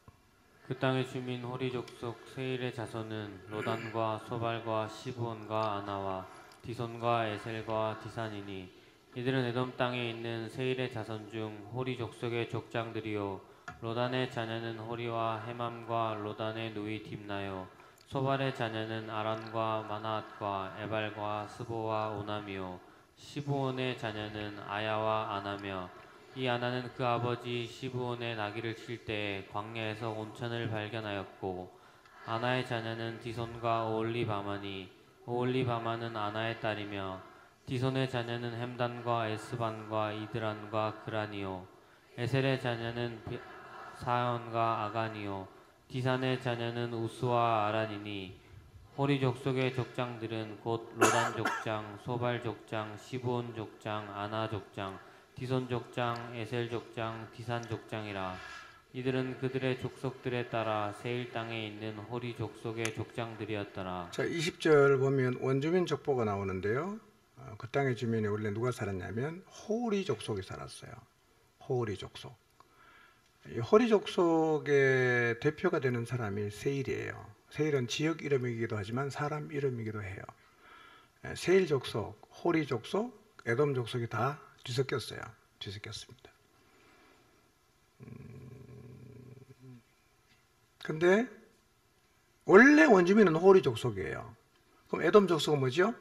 그 땅의 주민 호리 족속 세일의 자손은 로단과 소발과 시브온과 아나와 디손과 에셀과 디산이니 이들은 에돔 땅에 있는 세일의 자손 중 호리 족속의 족장들이요 로단의 자녀는 호리와 헤맘과 로단의 누이 딥나요 소발의 자녀는 아란과 마나앗과 에발과 스보와 오남이요 시브온의 자녀는 아야와 아나며 이 아나는 그 아버지 시브온의 나귀를 칠 때에 광야에서 온천을 발견하였고 아나의 자녀는 디손과 오올리바마니 오올리바마는 아나의 딸이며 디손의 자녀는 햄단과 에스반과 이드란과 그라니요 에셀의 자녀는 사연과 아가니요 디산의 자녀는 우스와 아란이니 호리 족속의 족장들은 곧 로단 족장, 소발 족장, 시브온 족장, 아나 족장, 디손 족장, 에셀 족장, 디산 족장이라. 이들은 그들의 족속들에 따라 세일 땅에 있는 호리 족속의 족장들이었더라. 자, 20절 보면 원주민 족보가 나오는데요. 그 땅의 주민이 원래 누가 살았냐면 호리 족속이 살았어요. 호리 족속. 이 호리 족속의 대표가 되는 사람이 세일이에요. 세일은 지역 이름이기도 하지만 사람 이름이기도 해요. 세일 족속, 호리 족속, 에돔 족속이 다 뒤섞였어요. 뒤섞였습니다. 근데 원래 원주민은 호리 족속이에요. 그럼 에돔 족속은 뭐죠?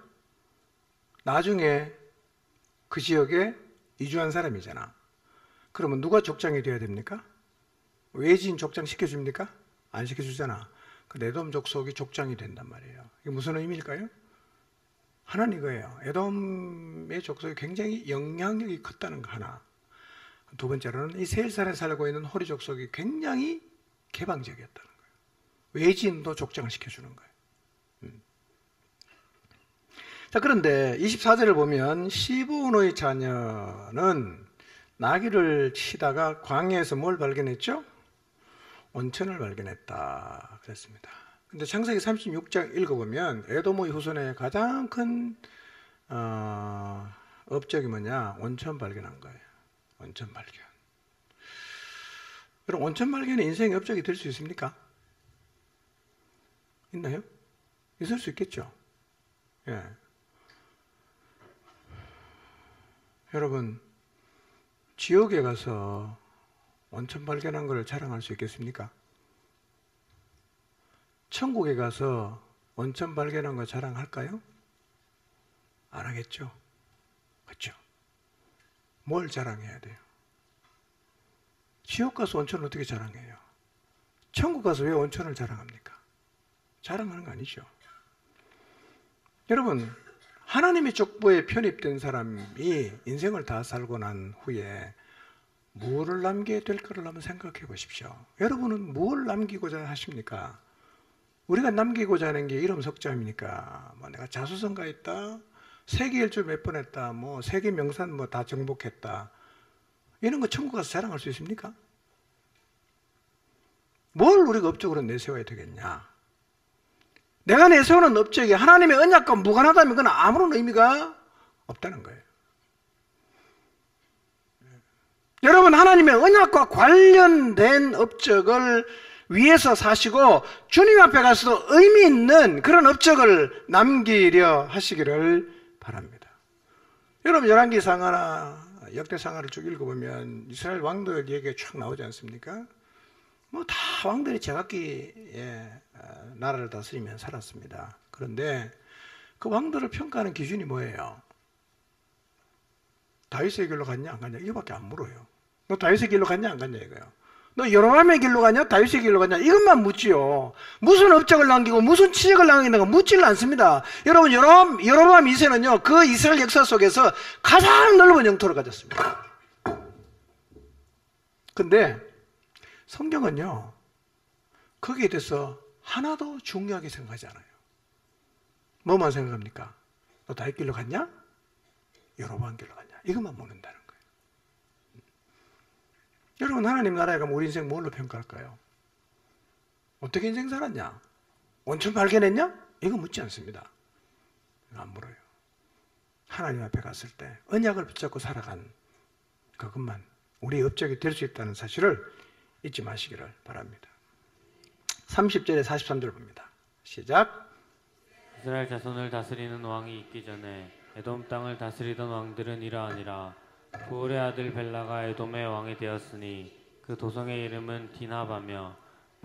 나중에 그 지역에 이주한 사람이잖아. 그러면 누가 족장이 돼야 됩니까? 외지인 족장 시켜줍니까? 안 시켜주잖아. 그 에돔 족속이 족장이 된단 말이에요. 이게 무슨 의미일까요? 하나는 이거예요. 에돔의 족속이 굉장히 영향력이 컸다는 거 하나. 두 번째로는 이 세일산에 살고 있는 호리 족속이 굉장히 개방적이었다는 거예요. 외지인도 족장을 시켜주는 거예요. 자, 그런데 24절을 보면 시브온의 자녀는 나귀를 치다가 광야에서 뭘 발견했죠? 온천을 발견했다 그랬습니다. 근데 창세기 36장 읽어보면 에돔의 후손의 가장 큰 업적이 뭐냐? 온천 발견한 거예요. 온천 발견. 여러분, 온천 발견이 인생의 업적이 될 수 있습니까? 있나요? 있을 수 있겠죠. 예. 여러분, 지옥에 가서 온천 발견한 걸 자랑할 수 있겠습니까? 천국에 가서 온천 발견한 거 자랑할까요? 안 하겠죠. 그렇죠? 뭘 자랑해야 돼요? 지옥 가서 온천을 어떻게 자랑해요? 천국 가서 왜 온천을 자랑합니까? 자랑하는 거 아니죠. 여러분, 하나님의 족보에 편입된 사람이 인생을 다 살고 난 후에 무엇을 남겨야 될 거를 한번 생각해 보십시오. 여러분은 무엇을 남기고자 하십니까? 우리가 남기고자 하는 게 이름 석자입니까? 뭐 내가 자수성가 했다, 세계 일주 몇 번 했다, 뭐 세계 명산 뭐 다 정복했다, 이런 거 천국 가서 자랑할 수 있습니까? 뭘 우리가 업적으로 내세워야 되겠냐? 내가 내세우는 업적이 하나님의 언약과 무관하다면 그건 아무런 의미가 없다는 거예요. 여러분, 하나님의 언약과 관련된 업적을 위해서 사시고 주님 앞에 가서도 의미 있는 그런 업적을 남기려 하시기를 바랍니다. 여러분, 열왕기상하나 역대상하를 쭉 읽어보면 이스라엘 왕들 얘기가 쫙 나오지 않습니까? 뭐 다 왕들이 제각기에 나라를 다스리며 살았습니다. 그런데 그 왕들을 평가하는 기준이 뭐예요? 다윗의 길로 갔냐 안 갔냐 이거밖에 안 물어요. 너 다윗의 길로 갔냐 안 갔냐 이거요. 너 여로보암의 길로 가냐 다윗의 길로 가냐 이것만 묻지요. 무슨 업적을 남기고 무슨 치적을 남기는가 묻지를 않습니다. 여러분, 여로보암 2세는요 그 이스라엘 역사 속에서 가장 넓은 영토를 가졌습니다. 근데 성경은요 거기에 대해서 하나도 중요하게 생각하지 않아요. 뭐만 생각합니까? 너 다윗 길로 갔냐? 여로보암 길로 갔냐? 이것만 묻는다는 거예요. 여러분, 하나님 나라에 가면 우리 인생 뭘로 평가할까요? 어떻게 인생 살았냐? 온천 발견했냐? 이거 묻지 않습니다. 이거 안 물어요. 하나님 앞에 갔을 때 언약을 붙잡고 살아간 그것만 우리의 업적이 될 수 있다는 사실을 잊지 마시기를 바랍니다. 30절에 43절 봅니다. 시작. 이스라엘 자손을 다스리는 왕이 있기 전에 에돔 땅을 다스리던 왕들은 이러하니라. 부올의 아들 벨라가 에돔의 왕이 되었으니 그 도성의 이름은 디나바며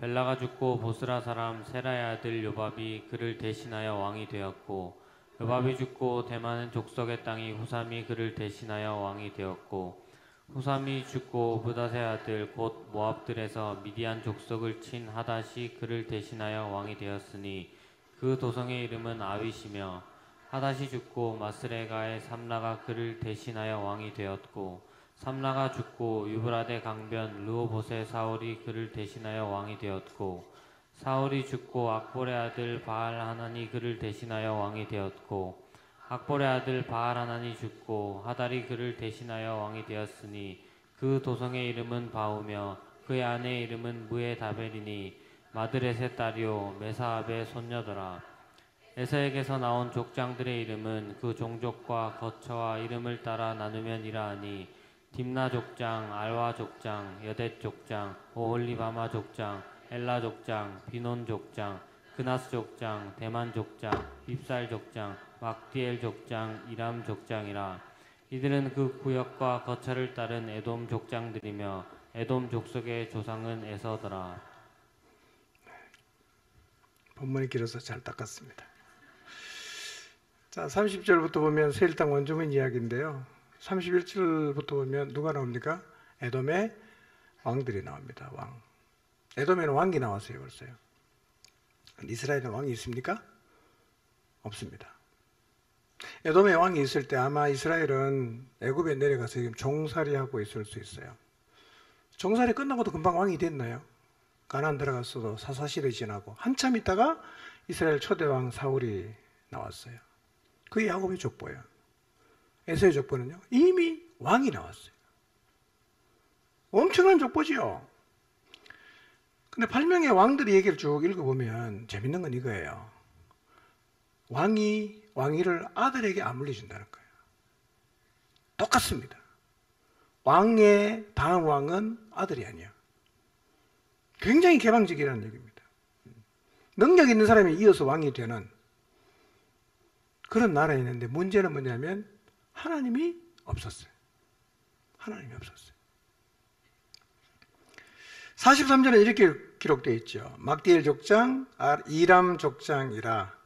벨라가 죽고 보스라 사람 세라의 아들 요밥이 그를 대신하여 왕이 되었고 요밥이 죽고 대만은 족속의 땅이 후삼이 그를 대신하여 왕이 되었고 후삼이 죽고 부닷의 아들 곧 모압들에서 미디안 족속을 친 하닷이 그를 대신하여 왕이 되었으니 그 도성의 이름은 아윗이며 하닷이 죽고 마스레가의 삼라가 그를 대신하여 왕이 되었고 삼라가 죽고 유브라데 강변 르호봇의 사울이 그를 대신하여 왕이 되었고 사울이 죽고 악볼의 아들 바알 하나니 그를 대신하여 왕이 되었고 악볼의 아들 바알 하나니 죽고 하달이 그를 대신하여 왕이 되었으니 그 도성의 이름은 바우며 그의 아내의 이름은 무에다벨이니 마드렛의 딸이요 메사압의 손녀더라. 에서에게서 나온 족장들의 이름은 그 종족과 거처와 이름을 따라 나누면 이러하니 딥나 족장, 알와 족장, 여댓 족장, 오홀리바마 족장, 엘라 족장, 비논 족장, 그나스 족장, 대만 족장, 입살 족장, 막디엘 족장, 이람 족장이라. 이들은 그 구역과 거처를 따른 에돔 족장들이며 에돔 족속의 조상은 에서더라. 본문이 길어서 잘 닦았습니다. 자, 30절부터 보면 세일 땅 원주민 이야기인데요. 31절부터 보면 누가 나옵니까? 에돔의 왕들이 나옵니다. 왕. 에돔에는 왕이 나왔어요, 벌써요. 이스라엘에 왕이 있습니까? 없습니다. 에돔의 왕이 있을 때 아마 이스라엘은 애굽에 내려가서 지금 종살이하고 있을 수 있어요. 종살이 끝나고도 금방 왕이 됐나요? 가나안 들어갔어도 사사시대 지나고 한참 있다가 이스라엘 초대왕 사울이 나왔어요. 그게 야곱의 족보예요. 에서의 족보는요 이미 왕이 나왔어요. 엄청난 족보지요. 근데 8명의 왕들의 얘기를 쭉 읽어보면 재밌는 건 이거예요. 왕위를 아들에게 안 물려준다는 거예요. 똑같습니다. 왕의 다음 왕은 아들이 아니야. 굉장히 개방적이라는 얘기입니다. 능력 있는 사람이 이어서 왕이 되는 그런 나라에 있는데 문제는 뭐냐면 하나님이 없었어요. 하나님이 없었어요. 43절은 이렇게 기록되어 있죠. 막디엘 족장, 이람 족장이라.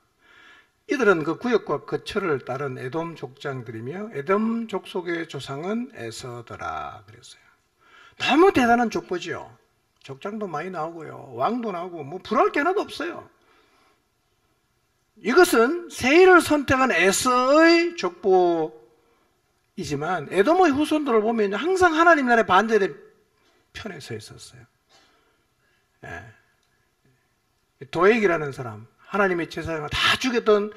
이들은 그 구역과 거처를 따른 에돔 족장들이며 에돔 족속의 조상은 에서더라 그랬어요. 너무 대단한 족보죠. 족장도 많이 나오고요. 왕도 나오고 뭐 불할 게 하나도 없어요. 이것은 세일을 선택한 에서의 족보이지만 에돔의 후손들을 보면 항상 하나님 나라의 반대의 편에 서 있었어요. 예. 도액이라는 사람, 하나님의 제사장을 다 죽였던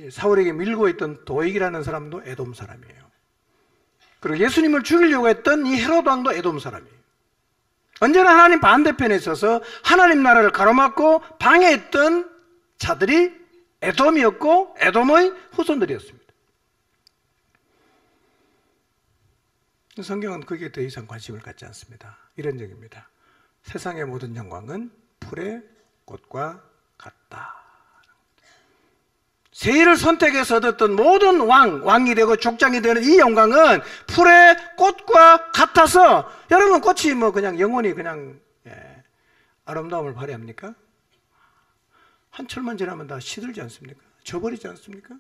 사울에게 밀고 있던 도액이라는 사람도 에돔 사람이에요. 그리고 예수님을 죽이려고 했던 이 헤로드 왕도 에돔 사람이에요. 언제나 하나님 반대편에 있어서 하나님 나라를 가로막고 방해했던 자들이 에돔이었고 에돔의 후손들이었습니다. 성경은 거기에 더 이상 관심을 갖지 않습니다. 이런 얘기입니다. 세상의 모든 영광은 풀의 꽃과 같다. 세일을 선택해서 얻었던 모든 왕이 되고 족장이 되는 이 영광은 풀의 꽃과 같아서, 여러분 꽃이 뭐 그냥 영원히 그냥 아름다움을 발휘합니까? 한철만 지나면 다 시들지 않습니까? 져버리지 않습니까?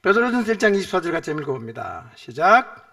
베드로전서 1장 24절 같이 읽어봅니다. 시작.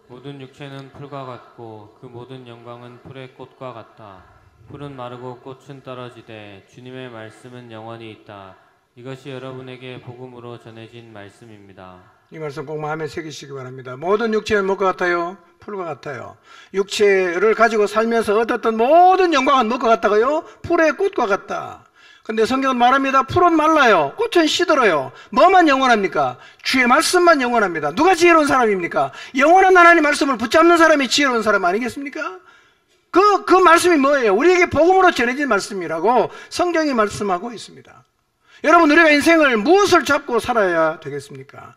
모든 육체는 풀과 같고 그 모든 영광은 풀의 꽃과 같다. 풀은 마르고 꽃은 떨어지되 주님의 말씀은 영원히 있다. 이것이 여러분에게 복음으로 전해진 말씀입니다. 이 말씀 꼭 마음에 새기시기 바랍니다. 모든 육체는 무엇과 같아요? 풀과 같아요. 육체를 가지고 살면서 얻었던 모든 영광은 무엇과 같다고요? 풀의 꽃과 같다. 근데 성경은 말합니다. 풀은 말라요. 꽃은 시들어요. 뭐만 영원합니까? 주의 말씀만 영원합니다. 누가 지혜로운 사람입니까? 영원한 하나님 말씀을 붙잡는 사람이 지혜로운 사람 아니겠습니까? 그 말씀이 뭐예요? 우리에게 복음으로 전해진 말씀이라고 성경이 말씀하고 있습니다. 여러분, 우리가 인생을 무엇을 잡고 살아야 되겠습니까?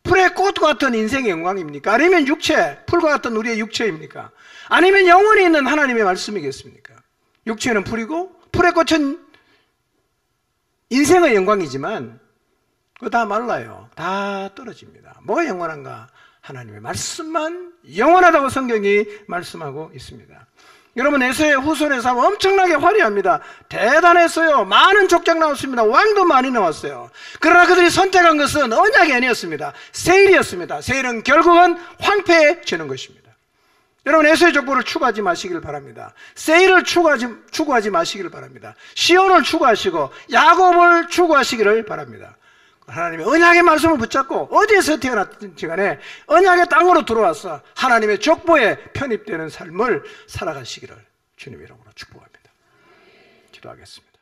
풀의 꽃과 같은 인생의 영광입니까? 아니면 육체, 풀과 같은 우리의 육체입니까? 아니면 영원히 있는 하나님의 말씀이겠습니까? 육체는 풀이고 풀의 꽃은 인생의 영광이지만 그거 다 말라요. 다 떨어집니다. 뭐가 영원한가? 하나님의 말씀만 영원하다고 성경이 말씀하고 있습니다. 여러분, 에서의 후손의 삶 엄청나게 화려합니다. 대단했어요. 많은 족장 나왔습니다. 왕도 많이 나왔어요. 그러나 그들이 선택한 것은 언약이 아니었습니다. 세일이었습니다. 세일은 결국은 황폐해지는 것입니다. 여러분, 에서의 족보를 추구하지 마시길 바랍니다. 세일을 추구하지 마시길 바랍니다. 시온을 추구하시고 야곱을 추구하시기를 바랍니다. 하나님의 언약의 말씀을 붙잡고 어디에서 태어났든지 간에 언약의 땅으로 들어와서 하나님의 족보에 편입되는 삶을 살아가시기를 주님 이름으로 축복합니다. 기도하겠습니다.